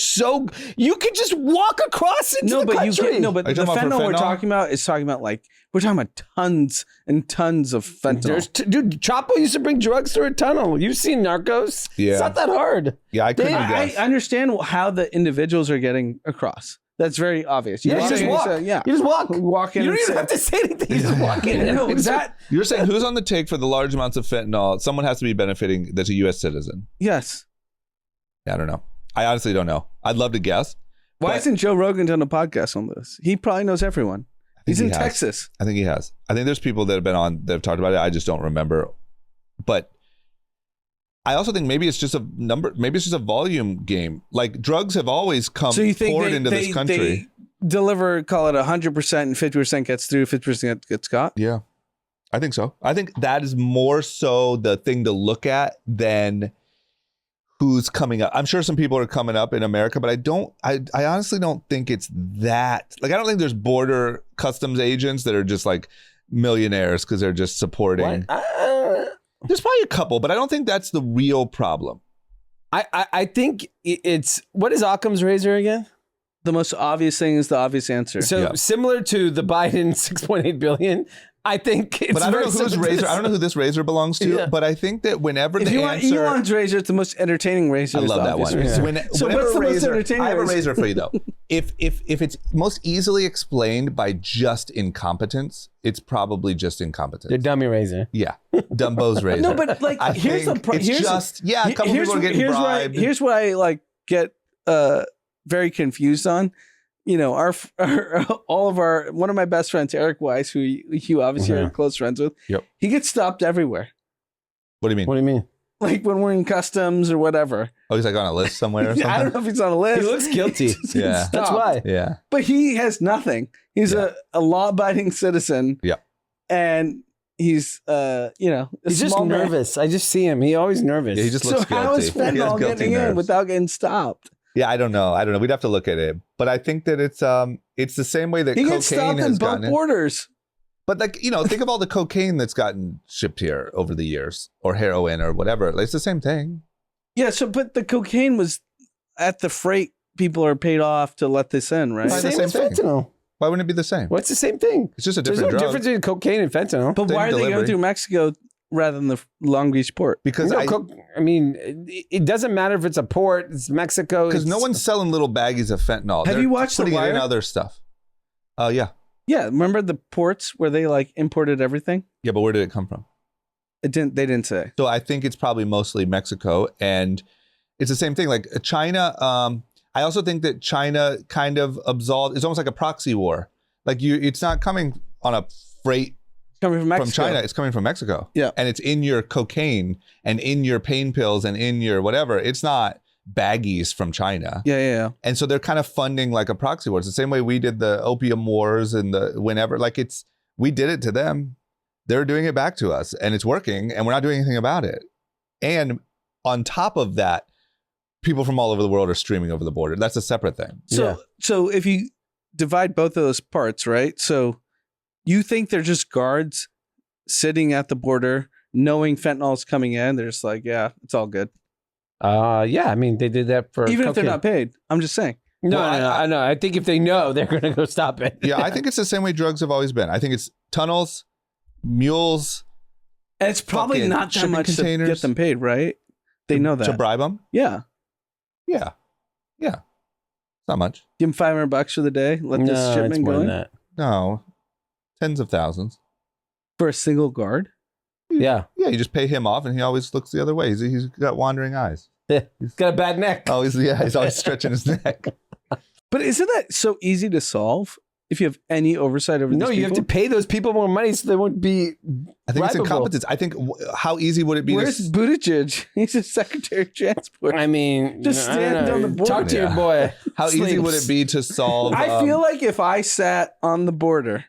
you could just walk across into the country. But the fentanyl we're talking about is talking about like we're talking about tons and tons of fentanyl. Dude, Chapo used to bring drugs through a tunnel. You've seen Narcos. Yeah. It's not that hard. Yeah, I couldn't I guess. understand how the individuals are getting across. That's very obvious. You just walk. Yeah. You just walk. Walk in. You don't and even say- have to say anything. You just walk in. No, is that? You're saying who's on the take for the large amounts of fentanyl? Someone has to be benefiting that's a U.S. citizen. Yes. I don't know. I honestly don't know. I'd love to guess. Why but hasn't Joe Rogan done a podcast on this? He probably knows everyone. He's in he has. Texas. I think he has. I think there's people that have been on that have talked about it. I just don't remember. But I also think maybe it's just a number. Maybe it's just a volume game. Like drugs have always come So you think poured into this country. they deliver, call it 100%, and 50% gets through, 50% gets got? Yeah, I think so. I think that is more so the thing to look at than who's coming up. I'm sure some people are coming up in America, but I honestly don't think it's that. Like, I don't think there's border customs agents that are just like millionaires because they're just supporting. There's probably a couple, but I don't think that's the real problem. I think it's, what is Occam's razor again? The most obvious thing is the obvious answer. So similar to the Biden 6.8 billion, I think it's But I don't know very whose similar to razor. this. I don't know who this razor belongs to. Yeah. But I think that whenever If the you want answer, Elon's razor, it's the most entertaining razor. I It's love the that obvious one. razor. So So what's the most razor, entertaining I have a razor? razor for you though. If it's most easily explained by just incompetence, it's probably just incompetence. Your dummy razor. Yeah, Dumbo's razor. No, but like I here's the think it's here's just a couple here's people are getting here's bribed. here's what I like get very confused on. You know, our all of our one of my best friends, Eric Weiss, who you obviously are close friends with. Yep. He gets stopped everywhere. What do you mean? What do you mean? Like when we're in customs or whatever. Oh, he's like on a list somewhere or something. I don't know if he's on a list. He looks guilty. Yeah. That's why. Yeah. But he has nothing. He's a law-abiding citizen. Yeah. And he's a He's just small man. nervous. I just see him. He's always nervous. Yeah, he just So looks guilty. how is He has fentanyl guilty getting in nerves. without getting stopped? Yeah, I don't know. We'd have to look at it. But I think that it's the same way that He cocaine gets stopped in has both gotten in. borders. But like, think of all the cocaine that's gotten shipped here over the years, or heroin or whatever. It's the same thing. Yeah, but the cocaine was at the freight. People are paid off to let this in, right? Right. Same the as same thing. fentanyl. Why wouldn't it be the same? What's the same thing? It's just a There's different no drug. difference between cocaine and fentanyl. But Same why are they delivery. going through Mexico rather than the Long Beach port? Because No, I mean, it doesn't matter if it's a port, it's Mexico. because no one's selling little baggies of fentanyl. Have They're you watched The putting it in Wire? other stuff? Yeah. Yeah, remember the ports where they like imported everything? Yeah, but where did it come from? They didn't say. So I think it's probably mostly Mexico, and it's the same thing. Like China, I also think that China kind of absolved. It's almost like a proxy war. Like it's not coming on a freight Coming from Mexico. from China. It's coming from Mexico. Yeah. And it's in your cocaine and in your pain pills and in your whatever. It's not baggies from China. Yeah. And so they're kind of funding like a proxy war. It's the same way we did the opium wars and we did it to them. They're doing it back to us, and it's working, and we're not doing anything about it. And on top of that, people from all over the world are streaming over the border. That's a separate thing. So if you divide both of those parts, right? So you think they're just guards sitting at the border knowing fentanyl's coming in? They're just like, yeah, it's all good. Yeah, I mean, they did that for Even if they're cocaine. not paid. I'm just saying. No, Well, I know. I think if they know, they're going to go stop it. Yeah, I think it's the same way drugs have always been. I think it's tunnels, mules, And it's probably Fucking not that shipping much to containers. get them paid, right? They know that. to bribe them. Yeah. Yeah. It's not much. Give them $500 for the day. Let this No, it's shipment more go than in that. No, tens of thousands. for a single guard. Yeah. Yeah, you just pay him off, and he always looks the other way. He's got wandering eyes. He's got a bad neck. Oh, he's always stretching his neck. But isn't that so easy to solve if you have any oversight over No, these you have to people? pay those people more money so they won't be. I think it's bribable. incompetence. I think how easy would it be Where's to Buttigieg? He's a Secretary of Transport. I mean, Just I don't stand know. on the border. Talk to your Yeah. boy. how easy would Sleeps. it be to solve? I feel like if I sat on the border,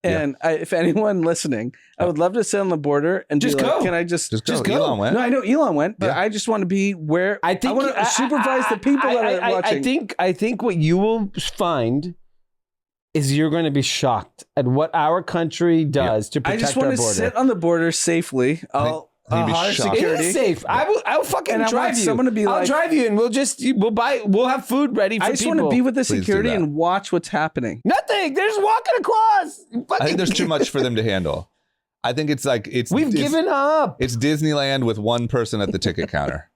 and if anyone listening, I would love to sit on the border and Just be like, go. can I just just go. go. Elon went. No, I know Elon went, but Yeah. I just want to be where I think want to supervise the people that are watching. I think what you will find is you're going to be shocked at what our country does to I protect just our want border. to sit on the border safely. I'll you'd be hire shocked. It security. is safe. I will fucking And I drive want you. someone to be I'll like- drive you, and we'll have food ready for I just people. want to be with the Please do security that. and watch what's happening. Nothing. They're just walking across. I think there's too much for them to handle. I think it's like We've given up. It's Disneyland with one person at the ticket counter.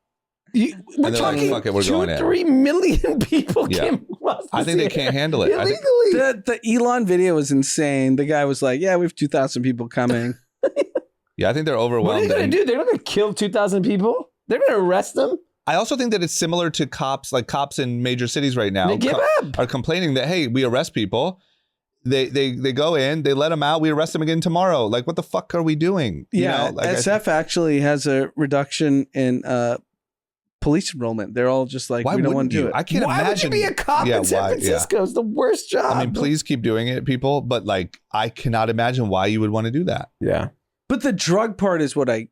We're they're like, talking "Fuck it, we're going in." 3 million people Yeah. came across I think they this can't handle it. I think- illegally. The Elon video was insane. The guy was like, "Yeah, we have 2,000 people coming." Yeah, I think they're What are overwhelmed. they going and- to do? They're not going to kill 2,000 people. They're going to arrest them. I also think that it's similar to cops, like cops in major cities right now They give up. are complaining that, hey, we arrest people. They go in, they let them out, we arrest them again tomorrow. Like, what the fuck are we doing? Yeah, You know, like, SF actually has a reduction in police enrollment. They're all just like, why we don't wouldn't want to do you? it. I can't Why imagine. would you be a cop in San Francisco? It's the worst job. I mean, please keep doing it, people. But like, I cannot imagine why you would want to do that. Yeah. But the drug part is what I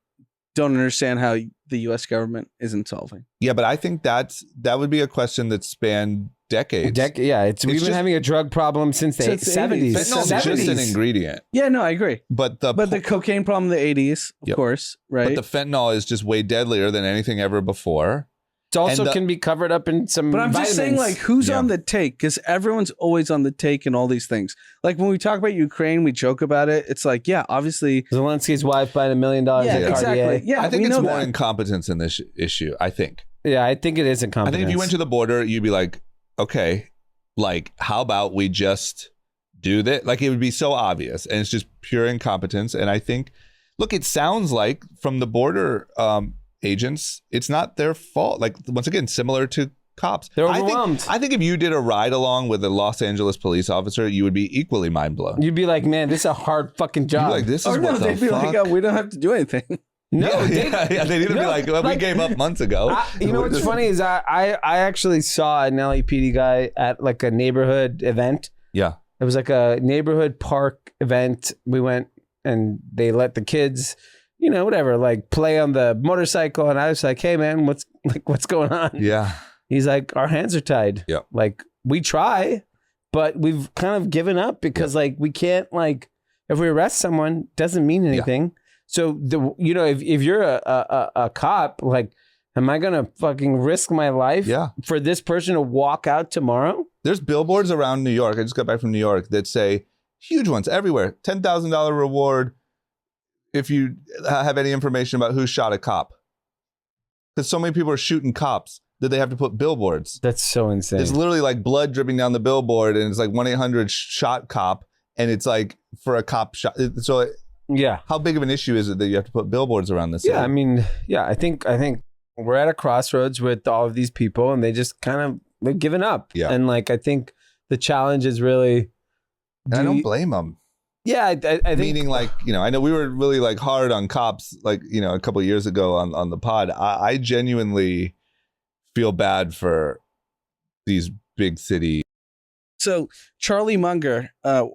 don't understand how the U.S. government isn't solving. Yeah, but I think that would be a question that spanned decades. We've been just- having a drug problem since the Since the 70s. 80s. Fentanyl's just an 70s. ingredient. Yeah, no, I agree. But the Cocaine problem in the 80s, of Yep. course, right? But the fentanyl is just way deadlier than anything ever before. It also And can be covered up in some. But I'm just saying, vitamins. like, who's Yeah. on the take? Because everyone's always on the take and all these things. Like when we talk about Ukraine, we joke about it. It's like, yeah, obviously. Zelensky's wife buying $1 million Yeah, at Cartier. exactly. Yeah, I think we it's know more that. incompetence in this issue. I think. Yeah, I think it is I incompetence. think if you went to the border, you'd be like, okay, like, how about we just do that? Like, it would be so obvious, and it's just pure incompetence. And I think, look, it sounds like from the border agents, it's not their fault. Like, once again, similar to cops. They're overwhelmed. I think if you did a ride along with a Los Angeles police officer, you would be equally mind blown. You'd be like, man, this is a hard fucking You'd job. be like, this is Or no, what the they'd be fuck. like, oh, we don't have to do anything. no, yeah, they'd either be like, well, we gave up months ago. You know what's funny is I actually saw an LAPD guy at like a neighborhood event. Yeah. It was like a neighborhood park event. We went and they let the kids, you know, whatever, like play on the motorcycle. And I was like, hey man, what's going on? Yeah. He's like, our hands are tied. Yeah. Like we try, but we've kind of given up because like we can't, like, if we arrest someone, doesn't mean anything. So if you're a cop, like, am I gonna fucking risk my life for this person to walk out tomorrow? There's billboards around New York. I just got back from New York that say, huge ones everywhere, $10,000 reward if you have any information about who shot a cop. Because so many people are shooting cops that they have to put billboards. That's so insane. It's literally like blood dripping down the billboard, and it's like 1-800-SHOT cop, and it's like for a cop shot. So yeah, how big of an issue is it that you have to put billboards around this? Yeah, I mean, yeah, I think we're at a crossroads with all of these people, and they just kind of they've given up. Yeah, and like I think the challenge is really. And I don't blame them. Yeah, I think. Meaning, like, you know, I know we were really like hard on cops, like, you know, a couple of years ago on the pod. I genuinely feel bad for these big city. So Charlie Munger,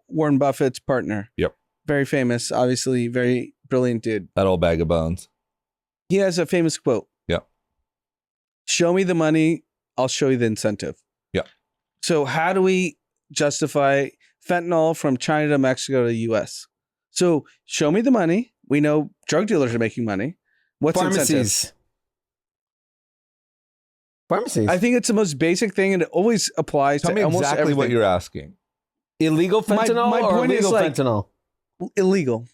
Warren Buffett's partner. Yep. Very famous, obviously, very brilliant dude. That old bag of bones. He has a famous quote. Yep. Show me the money, I'll show you the incentive. Yep. So how do we justify fentanyl from China to Mexico to the U.S.? So show me the money. We know drug dealers are making money. What's pharmacies? Pharmacies. I think it's the most basic thing, and it always applies Tell to me almost exactly everything. what you're asking. Illegal fentanyl my or point is, legal like, fentanyl? Illegal.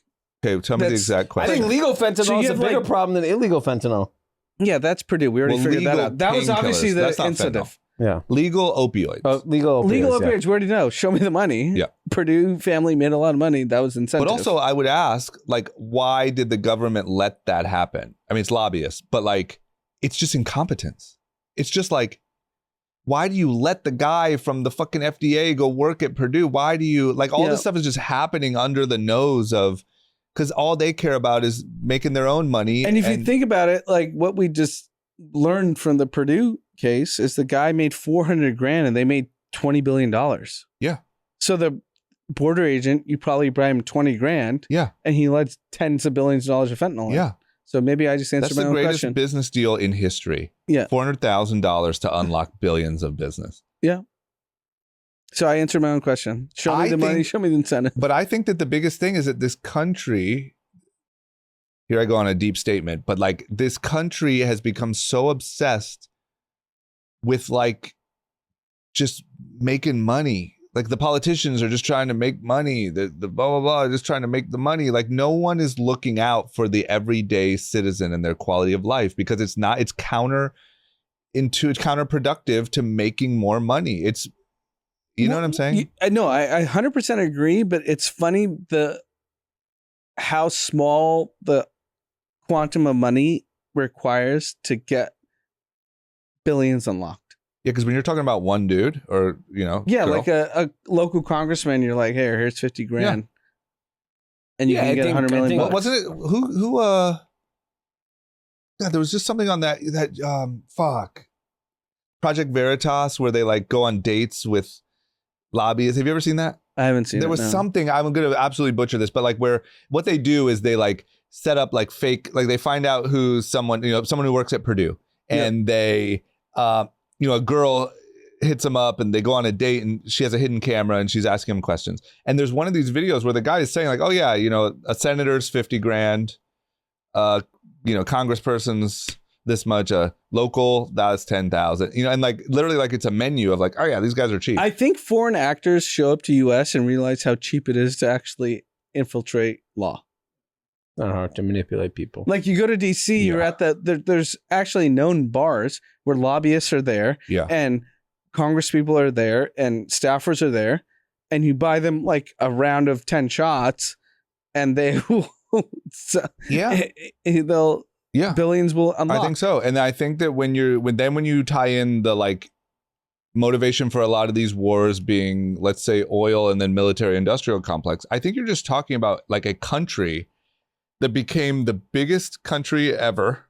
Okay, tell me the exact I question. think legal fentanyl So you is a have, bigger like- problem than illegal fentanyl. Yeah, that's Purdue. We already Well, figured that legal out. That was painkillers. obviously the That's not incentive. Yeah. Legal opioids. Legal opioids. Legal yeah. opioids, we already know. Show me the money. Yeah. Purdue family made a lot of money. That was incentive. But also, I would ask, like, why did the government let that happen? I mean, it's lobbyists, but like, it's just incompetence. It's just like, why do you let the guy from the fucking FDA go work at Purdue? Why do you, like, all this stuff is just happening under the nose of, because all they care about is making their own money. And if you think about it, like what we just learned from the Purdue case is the guy made $400,000 and they made $20 billion. Yeah. So the border agent, you probably bribe him $20,000. Yeah. And he let tens of billions of dollars of fentanyl in. Yeah. So maybe I just answered That's my the own greatest question. business deal in history. Yeah. $400,000 to unlock billions of business. Yeah. So I answered my own question. Show me the money, show me the incentive. But I think that the biggest thing is that this country, here I go on a deep statement, but like this country has become so obsessed with like just making money. Like the politicians are just trying to make money. The blah, blah, blah, just trying to make the money. Like no one is looking out for the everyday citizen and their quality of life because it's counterproductive to making more money. It's, you know what I'm saying? No, I 100% agree, but it's funny how small the quantum of money requires to get billions unlocked. Yeah, because when you're talking about one dude or, you know. Yeah, girl, like a local congressman, you're like, hey, here's $50,000. Yeah. And you Yeah, can I get think- $100 I million think- bucks. wasn't it who yeah, there was just something on that Project Veritas where they like go on dates with lobbyists. Have you ever seen that? I haven't seen There it. was no. something, I'm going to absolutely butcher this, but like where what they do is they like set up like fake, like they find out who's someone, you know, someone who works at Purdue and they, you know, a girl hits him up and they go on a date and she has a hidden camera and she's asking him questions. And there's one of these videos where the guy is saying like, oh yeah, you know, a senator's $50,000, you know, congressperson's this much. Local, that's 10,000. You know, and like literally like it's a menu of like, oh yeah, these guys are cheap. I think foreign actors show up to US and realize how cheap it is to actually infiltrate law. Not hard to manipulate people. Like you go to DC, you're at there's actually known bars where lobbyists are there, and Congress people are there, and staffers are there, and you buy them like a round of 10 shots, and they will, they'll billions will unlock. I think so, and I think that when you tie in the like motivation for a lot of these wars being, let's say, oil and then military industrial complex, I think you're just talking about like a country that became the biggest country ever.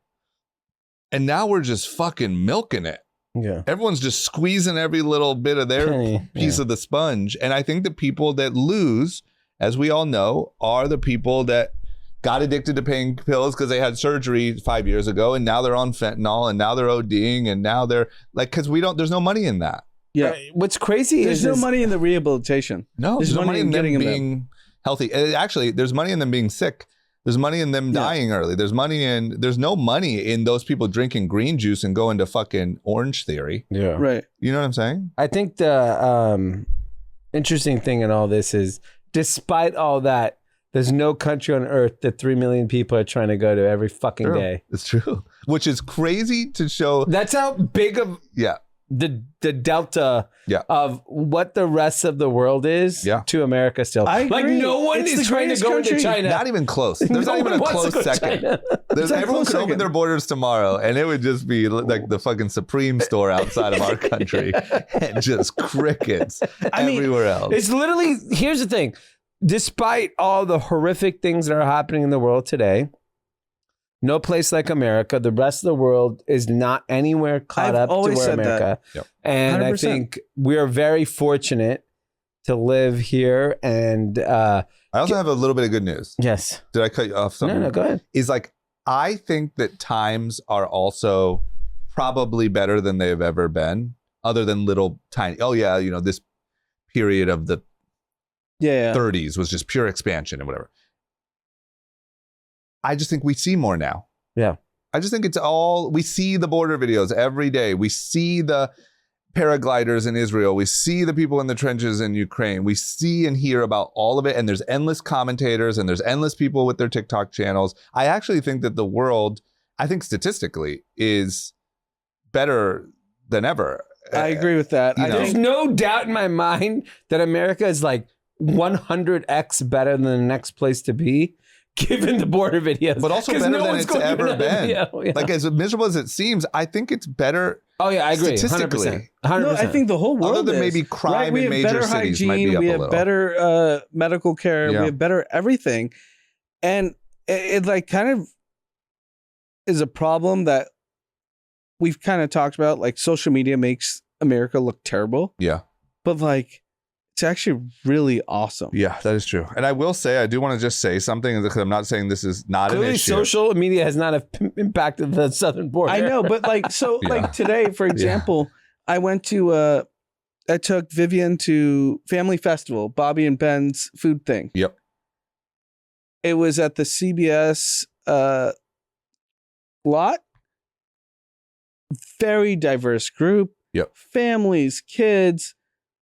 And now we're just fucking milking it. Yeah. Everyone's just squeezing every little bit of their piece of the sponge. And I think the people that lose, as we all know, are the people that got addicted to pain pills because they had surgery 5 years ago. And now they're on fentanyl and now they're ODing and now they're like, because there's no money in that. Yeah. What's crazy is there's no money in the rehabilitation. No, there's no money in them being healthy. Actually, there's money in them being sick. There's money in them dying early. There's no money in those people drinking green juice and going to fucking Orange Theory. Yeah. Right. You know what I'm saying? I think the interesting thing in all this is, despite all that, there's no country on earth that 3 million people are trying to go to every fucking day. It's true. Which is crazy to show. That's how big of the delta of what the rest of the world is to America still. I agree. Like no one is trying to go into China. Not even close. There's not even a close second. Everyone could open their borders tomorrow and it would just be like the fucking Supreme store outside of our country and just crickets everywhere else. It's literally, here's the thing. Despite all the horrific things that are happening in the world today, no place like America. The rest of the world is not anywhere caught up to where America. And 100%. I think we're very fortunate to live here. And I also have a little bit of good news. Yes. Did I cut you off? Something? No, go ahead. Is like, I think that times are also probably better than they've ever been, other than little tiny, this period of the 30s was just pure expansion and whatever. I just think we see more now. Yeah. I just think we see the border videos every day. We see the paragliders in Israel. We see the people in the trenches in Ukraine. We see and hear about all of it. And there's endless commentators and there's endless people with their TikTok channels. I actually think that the world, I think statistically, is better than ever. I agree with that. There's no doubt in my mind that America is like 100x better than the next place to be, given the border videos. But also better than it's ever been. Like, as miserable as it seems, I think it's better. Oh, yeah, I agree. Statistically. 100%. No, I think the whole world other than maybe crime in major cities might be up a little. We have better medical care. We have better everything. And it like kind of is a problem that we've kind of talked about. Like, social media makes America look terrible. Yeah. But like, it's actually really awesome. Yeah, that is true. And I will say, I do want to just say something, because I'm not saying this is not an issue. Social media has not impacted the southern border. I know, but like, so like today, for example, I went to, I took Vivian to Family Festival, Bobby and Ben's food thing. Yep. It was at the CBS lot. Very diverse group. Yep. Families, kids.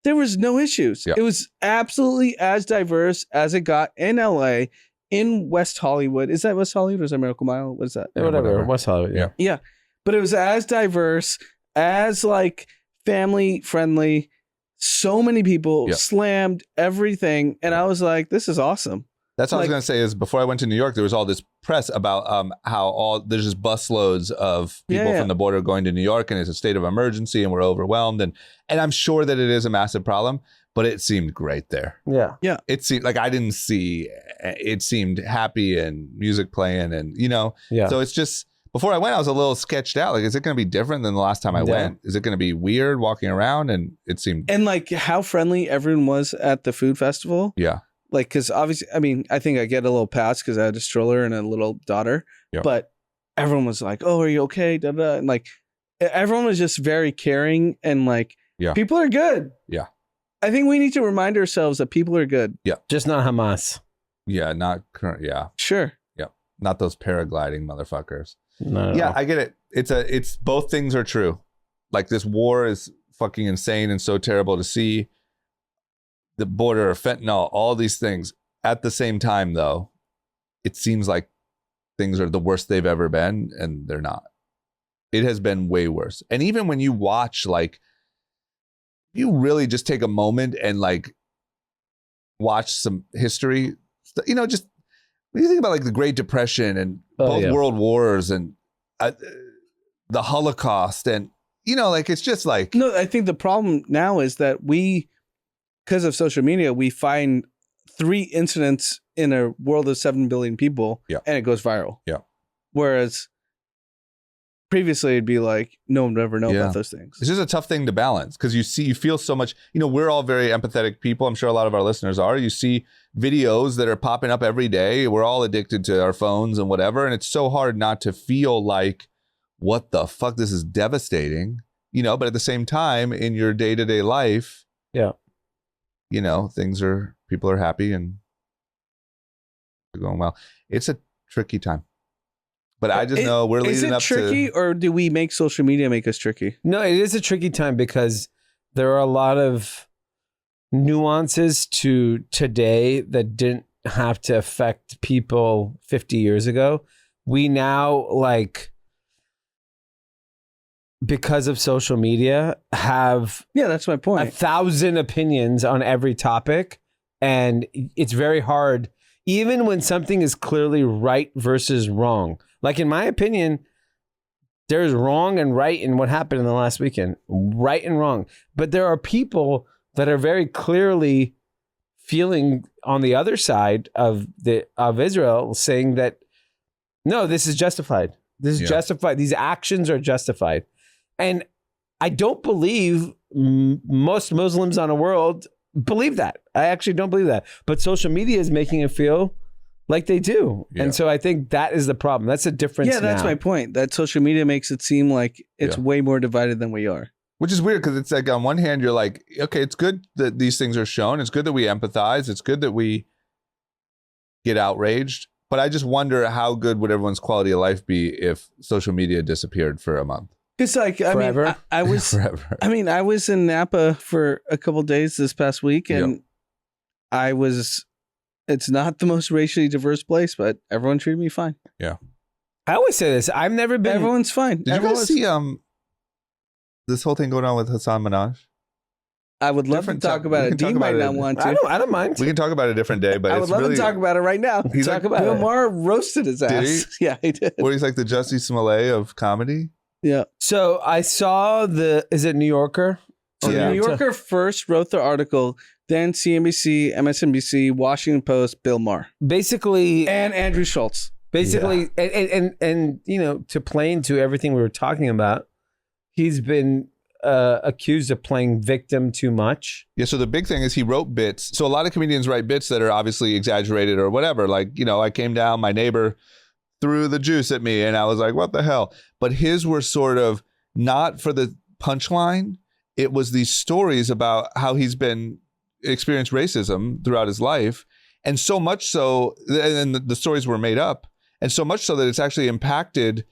There was no issues. Yep. It was absolutely as diverse as it got in LA, in West Hollywood. Is that West Hollywood or is that Miracle Mile? What is that? Whatever. West Hollywood. Yeah. Yeah. But it was as diverse, as like family friendly. So many people slammed everything. And I was like, this is awesome. That's what I was going to say is, before I went to New York, there was all this press about how there's just busloads of people from the border going to New York, and it's a state of emergency and we're overwhelmed. And I'm sure that it is a massive problem, but it seemed great there. Yeah. Yeah. It seemed like it seemed happy and music playing and, so it's just, before I went, I was a little sketched out. Like, is it going to be different than the last time I went? Is it going to be weird walking around? And it seemed. And like how friendly everyone was at the food festival. Yeah. Like, because obviously, I mean, I think I get a little pass because I had a stroller and a little daughter. Yep. But everyone was like, "Oh, are you okay?" Da, da. And like, everyone was just very caring and like, people are good. Yeah. I think we need to remind ourselves that people are good. Yeah. Just not Hamas. Yeah. Not current. Yeah. Sure. Yeah. Not those paragliding motherfuckers. No. Yeah, I get it. it's both things are true. Like this war is fucking insane and so terrible to see. The border, fentanyl, all these things. At the same time, though, it seems like things are the worst they've ever been, and they're not. It has been way worse. And even when you watch, like, you really just take a moment and like watch some history, you know, just when you think about like the Great Depression and both world wars and the Holocaust, and you know, like it's just like, no, I think the problem now is that because of social media, we find 3 incidents in a world of 7 billion people, and it goes viral. Yeah. Whereas previously it'd be like no one would ever know about those things. It's just a tough thing to balance because you feel so much, you know, we're all very empathetic people. I'm sure a lot of our listeners are. You see videos that are popping up every day. We're all addicted to our phones and whatever. And it's so hard not to feel like, what the fuck, this is devastating, you know, but at the same time in your day-to-day life, you know, people are happy and they're going well. It's a tricky time. But I just know we're leading up to... Is it tricky, or do we make social media make us tricky? No, it is a tricky time because there are a lot of nuances to today that didn't have to affect people 50 years ago. We now, like, because of social media, have... Yeah, that's my point. 1,000 opinions on every topic. And it's very hard, even when something is clearly right versus wrong. Like, in my opinion, there's wrong and right in what happened in the last weekend. Right and wrong. But there are people that are very clearly feeling on the other side of Israel, saying that, no, this is justified. This is justified. These actions are justified. And I don't believe most Muslims on the world believe that. I actually don't believe that. But social media is making it feel like they do. Yeah. And so I think that is the problem. That's a difference. Yeah, that's my point. That social media makes it seem like it's way more divided than we are. Which is weird because it's like, on one hand, you're like, okay, it's good that these things are shown. It's good that we empathize. It's good that we get outraged. But I just wonder how good would everyone's quality of life be if social media disappeared for a month? It's like, forever? I was, forever. I mean, I was in Napa for a couple of days this past week, and it's not the most racially diverse place, but everyone treated me fine. Yeah. I always say this. I've never been... Everyone's fine. Did you guys see this whole thing going on with Hasan Minhaj? I would love to talk about it. Dean might not want to. I don't mind. We can talk about it a different day, but I would love to talk about it right now. He's talk about Bill Maher roasted his ass. Did he? Yeah, he did. Where he's like the Jussie Smollett of comedy? Yeah. So I saw is it New Yorker? So the New Yorker first wrote the article, then CNBC, MSNBC, Washington Post, Bill Maher. Basically. And Andrew Schultz. Basically, and you know, to play into everything we were talking about, he's been accused of playing victim too much. Yeah, so the big thing is he wrote bits. So a lot of comedians write bits that are obviously exaggerated or whatever. Like, you know, I came down, my neighbor threw the juice at me and I was like, what the hell? But his were sort of not for the punchline. It was these stories about how he's been experienced racism throughout his life. And so much so, and the stories were made up. And so much so that it's actually impacted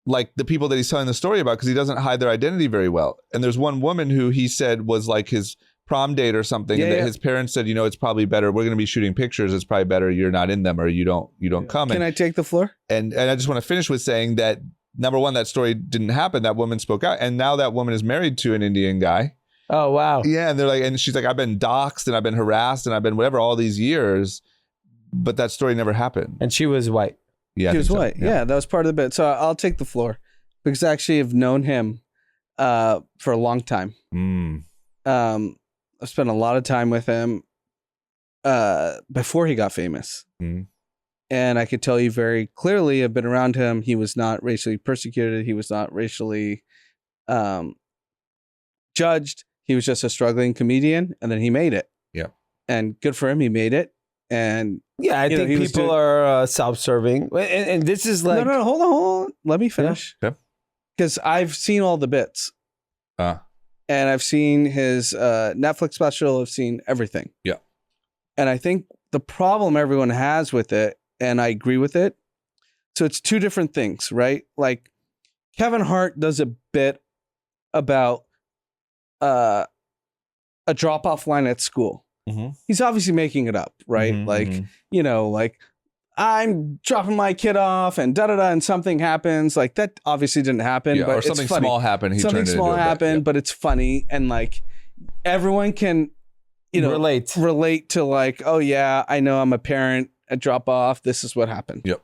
like the people that he's telling the story about, because he doesn't hide their identity very well. And there's one woman who he said was like his prom date or something, and that his parents said, you know, it's probably better. We're going to be shooting pictures. It's probably better you're not in them, or you don't come. Can I take the floor? And I just want to finish with saying that, number one, that story didn't happen. That woman spoke out, and now that woman is married to an Indian guy. Oh wow! Yeah, and they're like, and she's like, I've been doxxed and I've been harassed and I've been whatever all these years, but that story never happened. And she was white. Yeah, he was white. Yeah, that was part of the bit. So I'll take the floor because I actually have known him for a long time. I've spent a lot of time with him before he got famous. And I could tell you very clearly, I've been around him. He was not racially persecuted. He was not racially judged. He was just a struggling comedian, and then he made it. Yeah. And good for him. He made it. And yeah, I think people are self-serving. And this is like... No, hold on. Let me finish. Okay. Because I've seen all the bits. And I've seen his Netflix special. I've seen everything. Yeah. And I think the problem everyone has with it, and I agree with it, so it's two different things, right? Like, Kevin Hart does a bit about a drop-off line at school. He's obviously making it up, right? Like I'm dropping my kid off and da-da-da, and something happens. Like, that obviously didn't happen, but or it's something funny. small happened. Something small happened, but it's funny. And like, everyone can, relate to like, oh yeah, I know I'm a parent at drop off. This is what happened. Yep.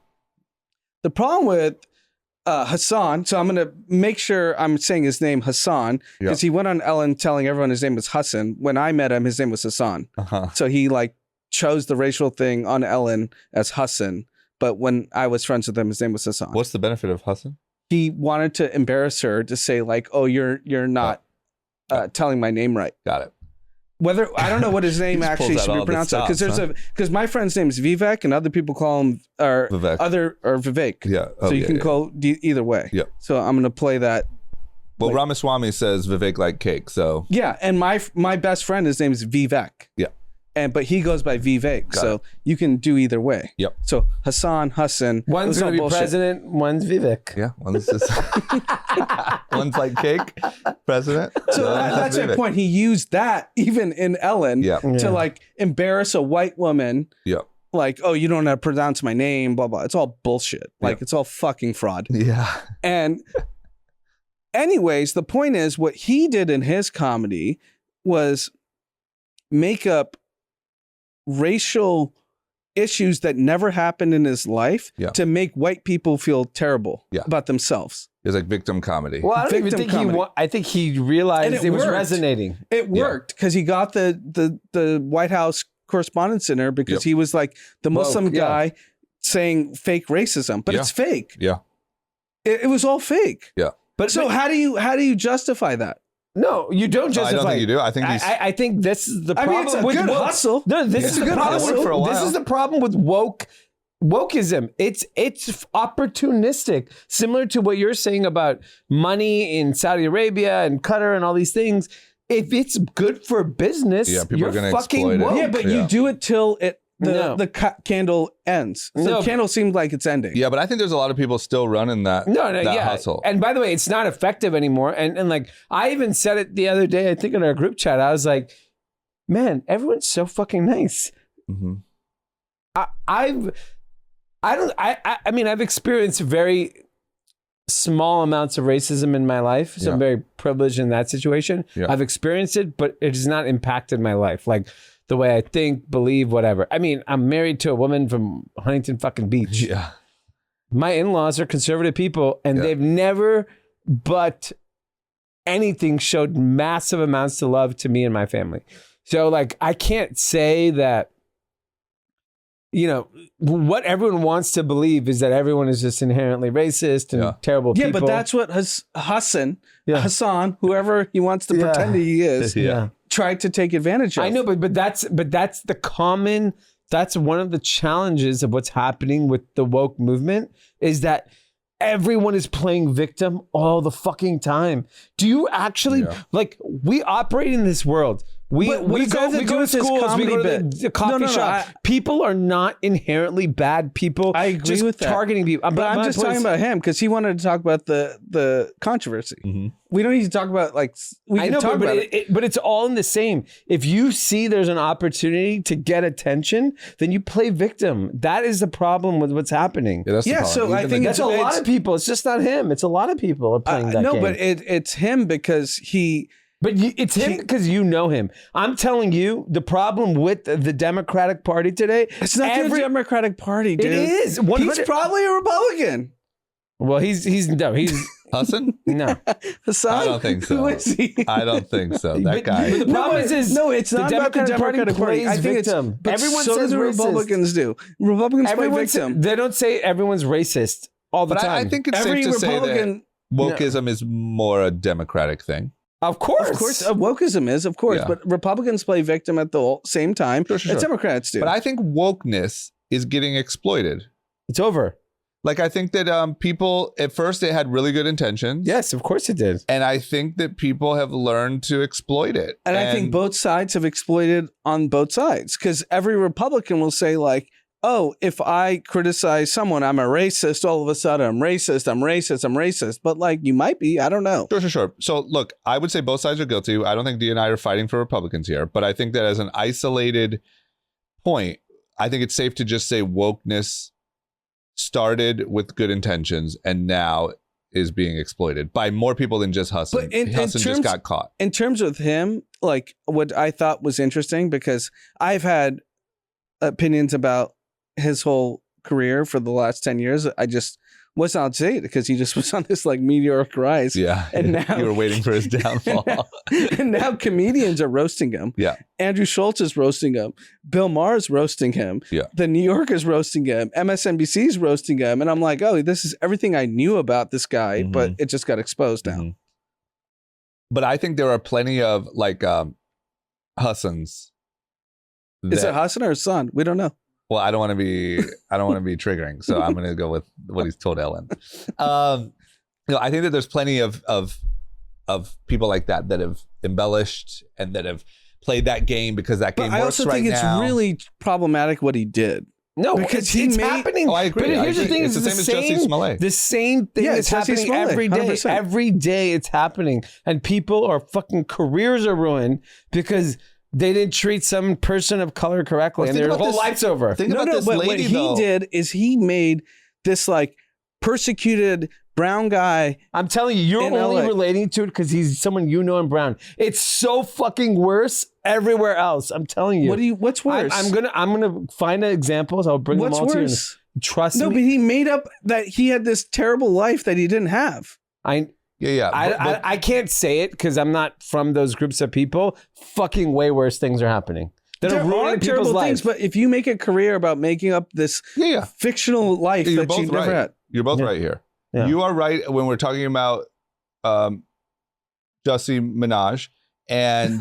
The problem with Hasan, so I'm going to make sure I'm saying his name Hasan, because he went on Ellen telling everyone his name was Hassan. When I met him, his name was Hasan. So he like chose the racial thing on Ellen as Hassan, but when I was friends with him, his name was Hasan. What's the benefit of Hassan? He wanted to embarrass her, to say like, oh, you're not telling my name right. Got it. Whether I don't know what his name actually should be pronounced, because my friend's name is Vivek and other people call him Vivek. Yeah. So you can call either way. Yeah. So I'm gonna play that. Well, Ramaswamy says Vivek like cake, so yeah. And my best friend, his name is Vivek. Yeah. But he goes by Vivek, so you can do either way. Yep. So Hassan. One's going to be president, one's Vivek. Yeah. One's like cake, president. So that's my point. He used that even in Ellen to like embarrass a white woman. Yeah. Like, oh, you don't know how to pronounce my name, blah, blah. It's all bullshit. Like, it's all fucking fraud. Yeah. And anyways, the point is, what he did in his comedy was make up racial issues that never happened in his life to make white people feel terrible about themselves. It's like victim comedy. Well, I don't even think I think he realized it was resonating. It worked because he got the White House Correspondents' Center because he was like the Muslim guy saying fake racism, but it's fake. Yeah. It was all fake. Yeah. But how do you justify that? No, you don't justify. I don't think you do. I think I think this is the problem. It's a good hustle. No, this is the problem. This is the problem with wokeism. It's opportunistic, similar to what you're saying about money in Saudi Arabia and Qatar and all these things. If it's good for business, you're fucking woke. Yeah, but you do it till the candle ends. So the candle seems like it's ending. Yeah, but I think there's a lot of people still running that hustle. And by the way, it's not effective anymore. And like, I even said it the other day, I think in our group chat, I was like, man, everyone's so fucking nice. Mm-hmm. I mean, I've experienced very small amounts of racism in my life. So I'm very privileged in that situation. Yeah. I've experienced it, but it has not impacted my life. Like, the way I think, believe, whatever. I mean, I'm married to a woman from Huntington fucking Beach. Yeah. My in-laws are conservative people, and they've never but anything showed massive amounts of love to me and my family. So, like, I can't say that, what everyone wants to believe is that everyone is just inherently racist and terrible people. Yeah, but that's what Hassan, whoever he wants to pretend he is, tried to take advantage of. I know, but that's one of the challenges of what's happening with the woke movement is that everyone is playing victim all the fucking time. Do you actually we operate in this world? We go to schools, we go to the coffee shop. People are not inherently bad people. I agree with that. Targeting people. But I'm just talking about him because he wanted to talk about the controversy. Mm-hmm. We don't need to talk about but it's all in the same. If you see there's an opportunity to get attention, then you play victim. That is the problem with what's happening. Yeah, that's the problem. So I think that's a lot of people. It's just not him. It's a lot of people are playing that game. No, but it's him because he. But it's him because you know him. I'm telling you, the problem with the Democratic Party today... It's not the Democratic Party, dude. It is. He's probably a Republican. Well, he's Hassan? No. Hassan? I don't think so. Who is he? I don't think so. That guy. But the problem is it's not about the Democratic Party. I think victim. But everyone so says do the Republicans do. Republicans play victim. They don't say everyone's racist all the time. I think it's safe to say that wokeism is more a Democratic thing. Of course, wokeism is, but Republicans play victim at the same time as Democrats do. But I think wokeness is getting exploited. It's over. Like, I think that people, at first, they had really good intentions. Yes, of course it did. And I think that people have learned to exploit it. And I think both sides have exploited on both sides. Because every Republican will say, like, oh, if I criticize someone, I'm a racist. All of a sudden, I'm racist. But like, you might be. I don't know. Sure. So look, I would say both sides are guilty. I don't think D and I are fighting for Republicans here, but I think that as an isolated point, I think it's safe to just say wokeness started with good intentions and now is being exploited by more people than just Hasan. But Hasan just got caught. In terms of him, like what I thought was interesting, because I've had opinions about his whole career for the last 10 years. I just was not saying it because he just was on this like meteoric rise. Yeah. And now you were waiting for his downfall. and now comedians are roasting him. Yeah. Andrew Schultz is roasting him. Bill Maher is roasting him. Yeah. The New Yorker's roasting him. MSNBC is roasting him. And I'm like, oh, this is everything I knew about this guy, but it just got exposed now. But I think there are plenty of like Hasans. Is it Hasan or his son? We don't know. Well, I don't want to be triggering, so I'm going to go with what he's told Ellen. I think that there's plenty of people like that have embellished and that have played that game because that game works right now. I also think it's really problematic what he did. No, because it's happening. Oh, I agree. But here's the thing: it's the same as Jussie Smollett. The same thing is happening Smollett, every day. 100%. Every day it's happening, and people are fucking careers are ruined because they didn't treat some person of color correctly, and their whole life's over. Think about this but lady, what he did is he made this like persecuted brown guy. I'm telling you, you're only LA. relating to it because he's someone you know in Brown. It's so fucking worse everywhere else. I'm telling you. What's worse? I'm gonna find examples. I'll bring them all to you. Trust me. No, but he made up that he had this terrible life that he didn't have. I can't say it because I'm not from those groups of people. Fucking way worse things are happening. There are terrible things, but if you make a career about making up this fictional life that you've never had. You're both right here. Yeah. You are right when we're talking about Jussie Minhaj. And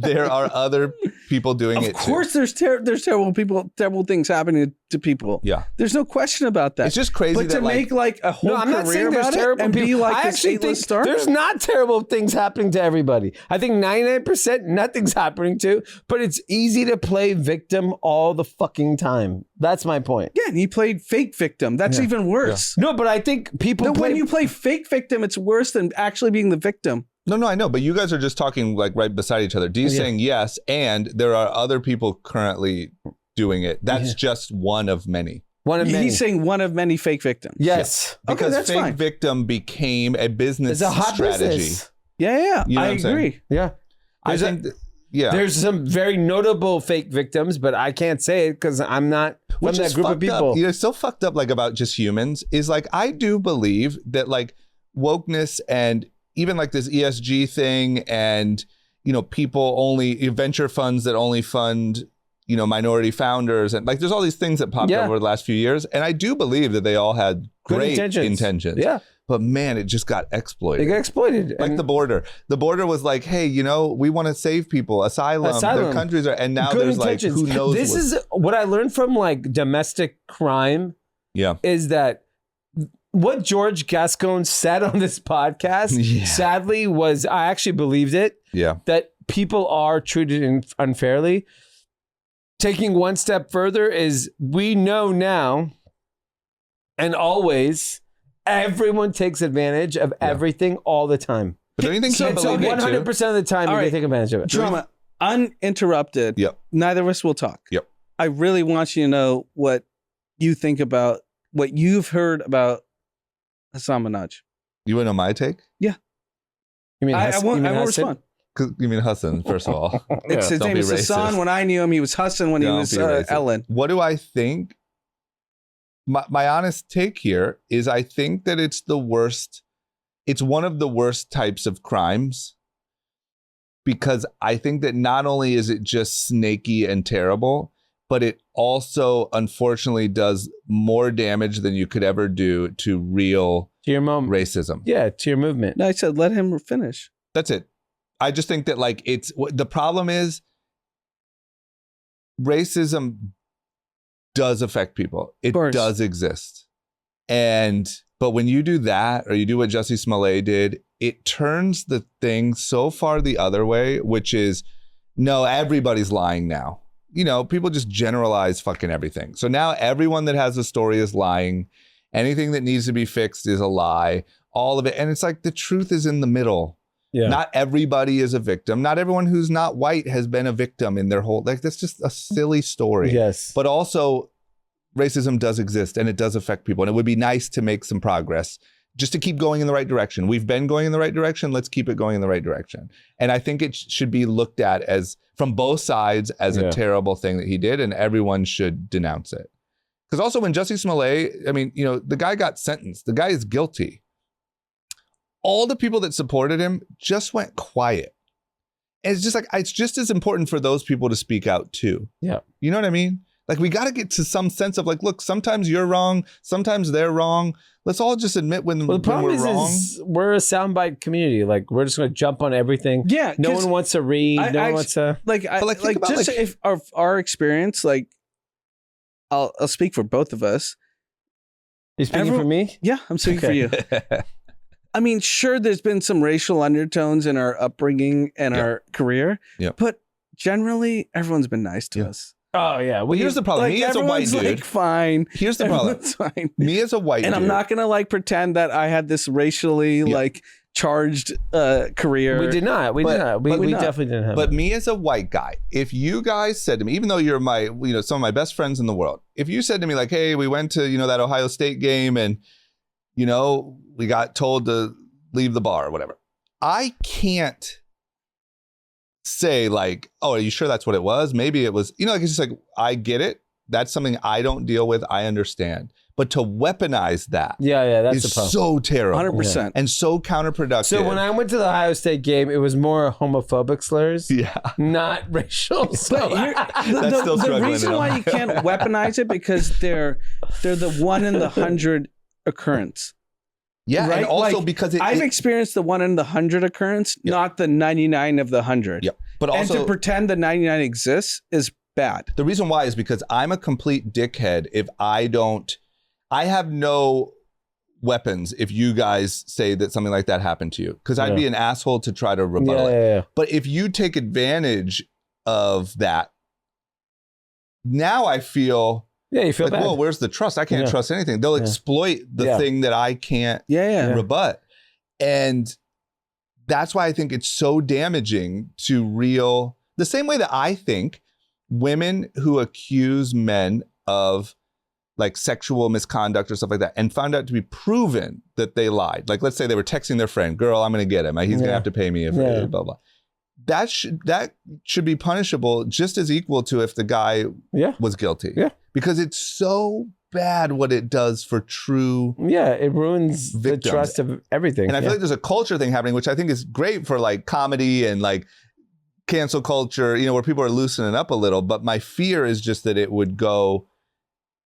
there are other people doing it too. Of course, there's terrible things happening to people. Yeah, there's no question about that. It's just crazy. But to make like a whole career about it and be like this A-list star, there's not terrible things happening to everybody. I think 99% nothing's happening to, but it's easy to play victim all the fucking time. That's my point. Yeah, and he played fake victim. That's even worse. Yeah. No, but I think people. When you play fake victim, it's worse than actually being the victim. No, I know, but you guys are just talking like right beside each other. Dee's saying yes, and there are other people currently doing it. That's just one of many. He's saying one of many fake victims. Yes. Yeah. Because that's fake fine. victim became a business it's a hot strategy. Business. Yeah. You know I agree. Yeah. There's some very notable fake victims, but I can't say it because I'm not from that group of people. It's so fucked up like about just humans is like, I do believe that like wokeness and even like this ESG thing and, people only venture funds that only fund, minority founders. And like, there's all these things that popped up over the last few years. And I do believe that they all had great intentions. Yeah. But man, it just got exploited. They got exploited. Like the border. The border was like, hey, we want to save people. Asylum. Their countries are, and now there's intentions. Like, who knows? This is what I learned from like domestic crime. Yeah. Is that what George Gascon said on this podcast, sadly, was I actually believed it. Yeah. That people are treated unfairly. Taking one step further is we know now and always everyone takes advantage of everything all the time. But don't you think so? 100% of the time they take advantage of it. Drama, uninterrupted. Yep. Neither of us will talk. Yep. I really want you to know what you think about what you've heard about Hasan Minhaj. You want to know my take? Yeah. You mean I won't respond. You mean Hasan, first of all. His name is Hasan. When I knew him, he was Hasan. When he was Ellen. What do I think? My honest take here is I think that it's the worst. It's one of the worst types of crimes because I think that not only is it just snaky and terrible, but it also, unfortunately, does more damage than you could ever do to real racism. Yeah, to your movement. No, I said let him finish. That's it. I just think that like the problem is racism does affect people. It does exist. But when you do that or you do what Jussie Smollett did, it turns the thing so far the other way, which is, no, everybody's lying now. people just generalize fucking everything. So now everyone that has a story is lying. Anything that needs to be fixed is a lie. All of it. And it's like the truth is in the middle. Yeah. Not everybody is a victim. Not everyone who's not white has been a victim in their whole, like, that's just a silly story. Yes. But also racism does exist and it does affect people. And it would be nice to make some progress just to keep going in the right direction. We've been going in the right direction. Let's keep it going in the right direction. And I think it should be looked at as from both sides as a terrible thing that he did, and everyone should denounce it. Because also when Jussie Smollett, I mean, the guy got sentenced. The guy is guilty. All the people that supported him just went quiet. And it's just like, it's just as important for those people to speak out too. Yeah. You know what I mean? Like, we got to get to some sense of like, look, sometimes you're wrong. Sometimes they're wrong. Let's all just admit when we're wrong. Is we're a soundbite community. Like, we're just going to jump on everything. Yeah. No one wants to read. No one wants to. If our experience, like, I'll speak for both of us. You're speaking for me? Yeah, I'm speaking for you. I mean, sure, there's been some racial undertones in our upbringing and our career, but generally, everyone's been nice to us. Oh, yeah. Well, here's the problem. Me as a white dude. Like, fine. Here's the problem. Fine. Me as a white dude. And I'm not going to like pretend that I had this racially like charged career. We did not. We definitely didn't have But me as a white guy, if you guys said to me, even though you're my, some of my best friends in the world, if you said to me like, hey, we went to, that Ohio State game and, we got told to leave the bar or whatever. I can't say like, oh, are you sure that's what it was? Maybe it was, it's just like, I get it. That's something I don't deal with. I understand. But to weaponize that that's is so terrible. 100%. And so counterproductive. So when I went to the Ohio State game, it was more homophobic slurs. Yeah. Not racial. So the reason why you can't weaponize it because they're the 1 in the 100 occurrence. Yeah, right? And also because I've experienced the 1 in the 100 occurrence, not the 99 of the 100. Yeah, but also, and to pretend the 99 exists is bad. The reason why is because I'm a complete dickhead if I have no weapons if you guys say that something like that happened to you, because I'd be an asshole to try to rebuttal it. Yeah. But if you take advantage of that, now I feel. Yeah, you feel like, bad. whoa, where's the trust? I can't trust anything. They'll exploit the thing that I can't rebut. And that's why I think it's so damaging to the same way that I think women who accuse men of like sexual misconduct or stuff like that and found out to be proven that they lied. Like, let's say they were texting their friend, girl, I'm going to get him. He's going to have to pay me if blah, blah. That should be punishable just as equal to if the guy was guilty. Yeah. Because it's so bad what it does for true it ruins victims. The trust of everything. And I feel like there's a culture thing happening, which I think is great for like comedy and like cancel culture, where people are loosening up a little. But my fear is just that it would go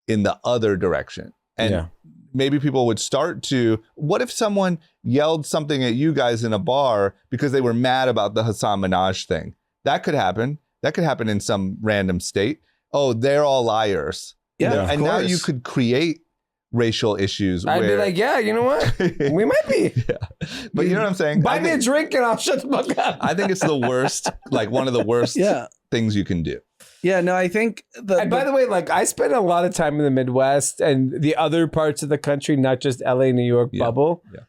in the other direction. And maybe people would start to, what if someone yelled something at you guys in a bar because they were mad about the Hasan Minhaj thing? That could happen. That could happen in some random state. Oh, they're all liars. Yeah, and now you could create racial issues. I'd be like, yeah, you know what? We might be. But you know what I'm saying? Buy me a drink and I'll shut the fuck up. I think it's the worst, like one of the worst things you can do. Yeah, no, I think and by the way, like I spent a lot of time in the Midwest and the other parts of the country, not just LA, New York bubble. Yeah.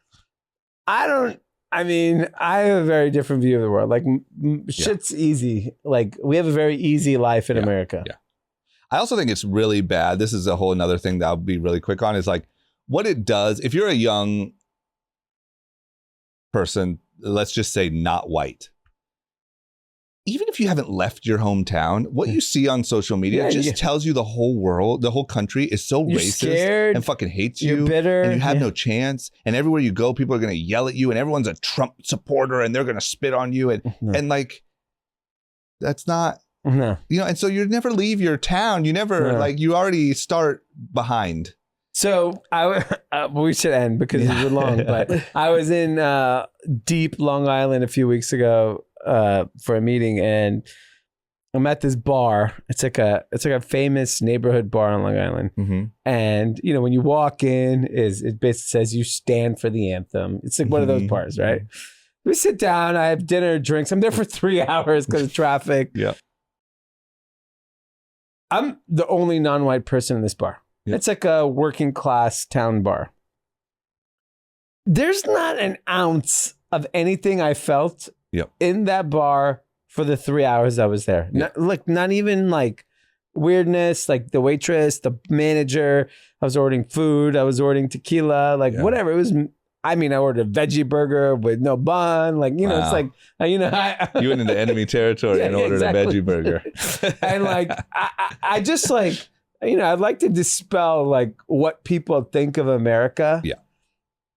I have a very different view of the world. Like shit's easy. Like we have a very easy life in America. Yeah. I also think it's really bad. This is a whole another thing that I'll be really quick on is like what it does. If you're a young person, let's just say not white, even if you haven't left your hometown, what you see on social media just tells you the whole world, the whole country is so you're racist scared, and fucking hates you. You're bitter. And you have no chance. And everywhere you go, people are going to yell at you and everyone's a Trump supporter and they're going to spit on you. And like, that's not, and so you never leave your town. You never like, you already start behind. So we should end because it's been long, but I was in deep Long Island a few weeks ago for a meeting, and I'm at this bar. It's like a famous neighborhood bar on Long Island. Mm-hmm. And when you walk in, it basically says you stand for the anthem. It's like one of those bars, right? We sit down. I have dinner, drinks. I'm there for 3 hours because of traffic. Yeah. I'm the only non-white person in this bar. Yep. It's like a working class town bar. There's not an ounce of anything I felt in that bar for the 3 hours I was there. Yep. Not even like weirdness, like the waitress, the manager. I was ordering food. I was ordering tequila, whatever. It was, I ordered a veggie burger with no bun. It's like, you went into enemy territory and ordered a veggie burger. And I just I'd like to dispel what people think of America. Yeah.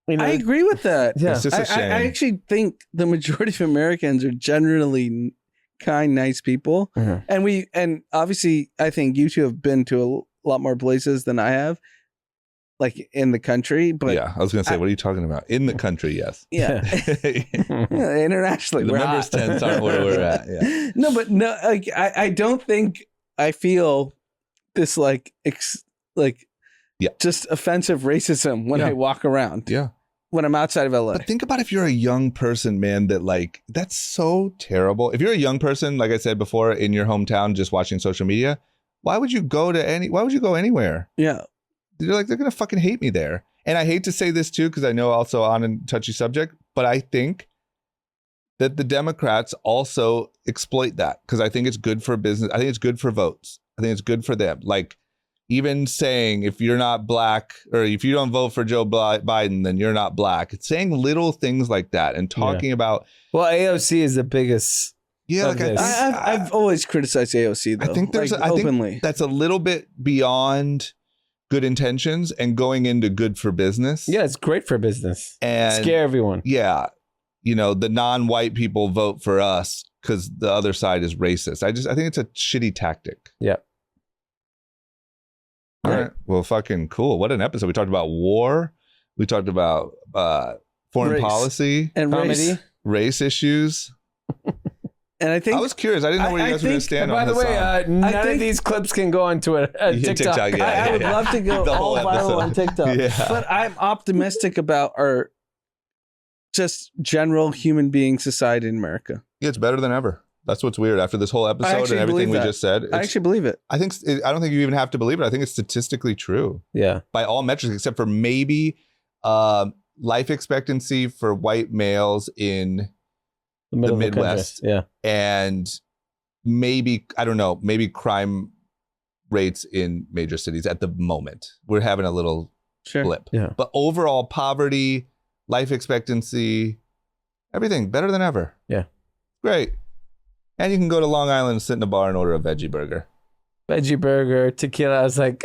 I agree with that. Yeah. It's just a shame. I actually think the majority of Americans are generally kind, nice people. Mm-hmm. And obviously I think you two have been to a lot more places than I have, like in the country. But yeah, I was going to say, what are you talking about? In the country, yes. Yeah. Yeah, internationally. The members' tents aren't where we're at. Yeah. No, but no, I don't think I feel this just offensive racism when I walk around. Yeah. When I'm outside of LA. But think about if you're a young person, man, that's so terrible. If you're a young person, like I said before, in your hometown, just watching social media, why would you go anywhere? Yeah. They're going to fucking hate me there. And I hate to say this too, because I know also on a touchy subject, but I think that the Democrats also exploit that because I think it's good for business. I think it's good for votes. I think it's good for them. Even saying if you're not black or if you don't vote for Joe Biden, then you're not black. It's saying little things like that and talking about. Well, AOC is the biggest. Yeah, I've always criticized AOC though. I think openly. I think that's a little bit beyond good intentions and going into good for business. Yeah, it's great for business. And scare everyone. Yeah, the non-white people vote for us because the other side is racist. I think it's a shitty tactic. Yeah. All right. Well, fucking cool. What an episode. We talked about war. We talked about foreign policy and race issues. And I think I was curious. I didn't know where you guys were going to stand on By the way, none of these clips can go on Twitter, TikTok. I would love to go all viral on TikTok. Yeah. But I'm optimistic about our just general human being society in America. Yeah, it's better than ever. That's what's weird. After this whole episode and everything we just said, I actually believe it. I don't think you even have to believe it. I think it's statistically true. Yeah. By all metrics, except for maybe life expectancy for white males in the Midwest. Yeah. And maybe, I don't know, maybe crime rates in major cities at the moment. We're having a little blip. Yeah. But overall poverty, life expectancy, everything better than ever. Yeah. Great. And you can go to Long Island and sit in a bar and order a veggie burger. Veggie burger, tequila. I was like,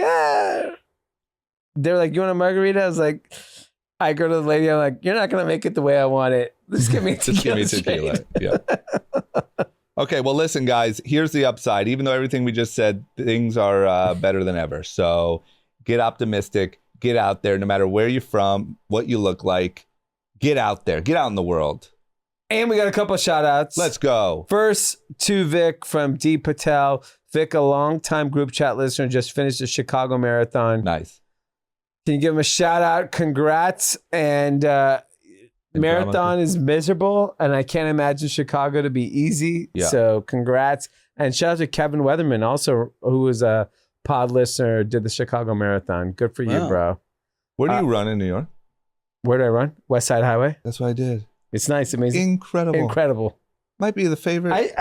They're like, you want a margarita? I was like, I go to the lady. I'm like, you're not going to make it the way I want it. Just give me tequila. Just give me tequila. Yeah. Okay. Well, listen, guys, here's the upside. Even though everything we just said, things are better than ever. So get optimistic. Get out there. No matter where you're from, what you look like. Get out there. Get out in the world. And we got a couple of shout outs. Let's go. First to Vic from D. Patel. Vic, a longtime group chat listener, just finished the Chicago Marathon. Nice. Can you give him a shout out? Congrats. And marathon is miserable, and I can't imagine Chicago to be easy. Yeah. So congrats. And shout out to Kevin Weatherman, also, who was a pod listener, did the Chicago Marathon. Good for you, bro. Where do you run in New York? Where do I run? West Side Highway. That's what I did. It's nice, amazing. Incredible. Might be the favorite.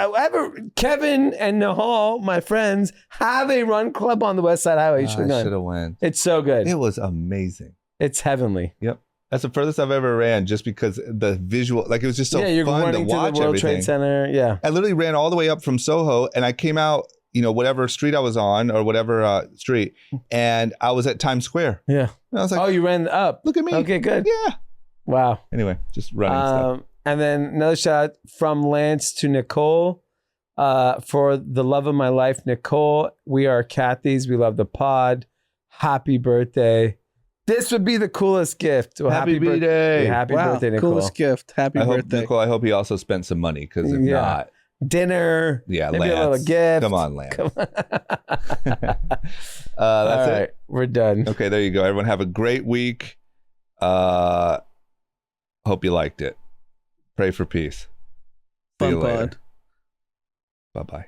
Kevin and Nahal, my friends, have a run club on the West Side Highway. You should have went. It's so good. It was amazing. It's heavenly. Yep. That's the furthest I've ever ran, just because the visual, it was just so you're fun running to watch the World everything. Trade Center. Yeah. I literally ran all the way up from Soho, and I came out, whatever street I was on or whatever street, and I was at Times Square. Yeah. And I was like, oh, you ran up. Look at me. Okay, good. Yeah. Wow. Anyway, just running stuff. And then another shout out from Lance to Nicole. For the love of my life, Nicole, we are Kathy's. We love the pod. Happy birthday. This would be the coolest gift. Well, happy birthday. Happy birthday, Nicole. Coolest gift. Happy birthday. Nicole, I hope he also spent some money, because if not. Dinner. Yeah, maybe Lance. a little gift. Come on, Lance. That's it. We're done. Okay, there you go. Everyone have a great week. Hope you liked it. Pray for peace. See you later. Bye-bye.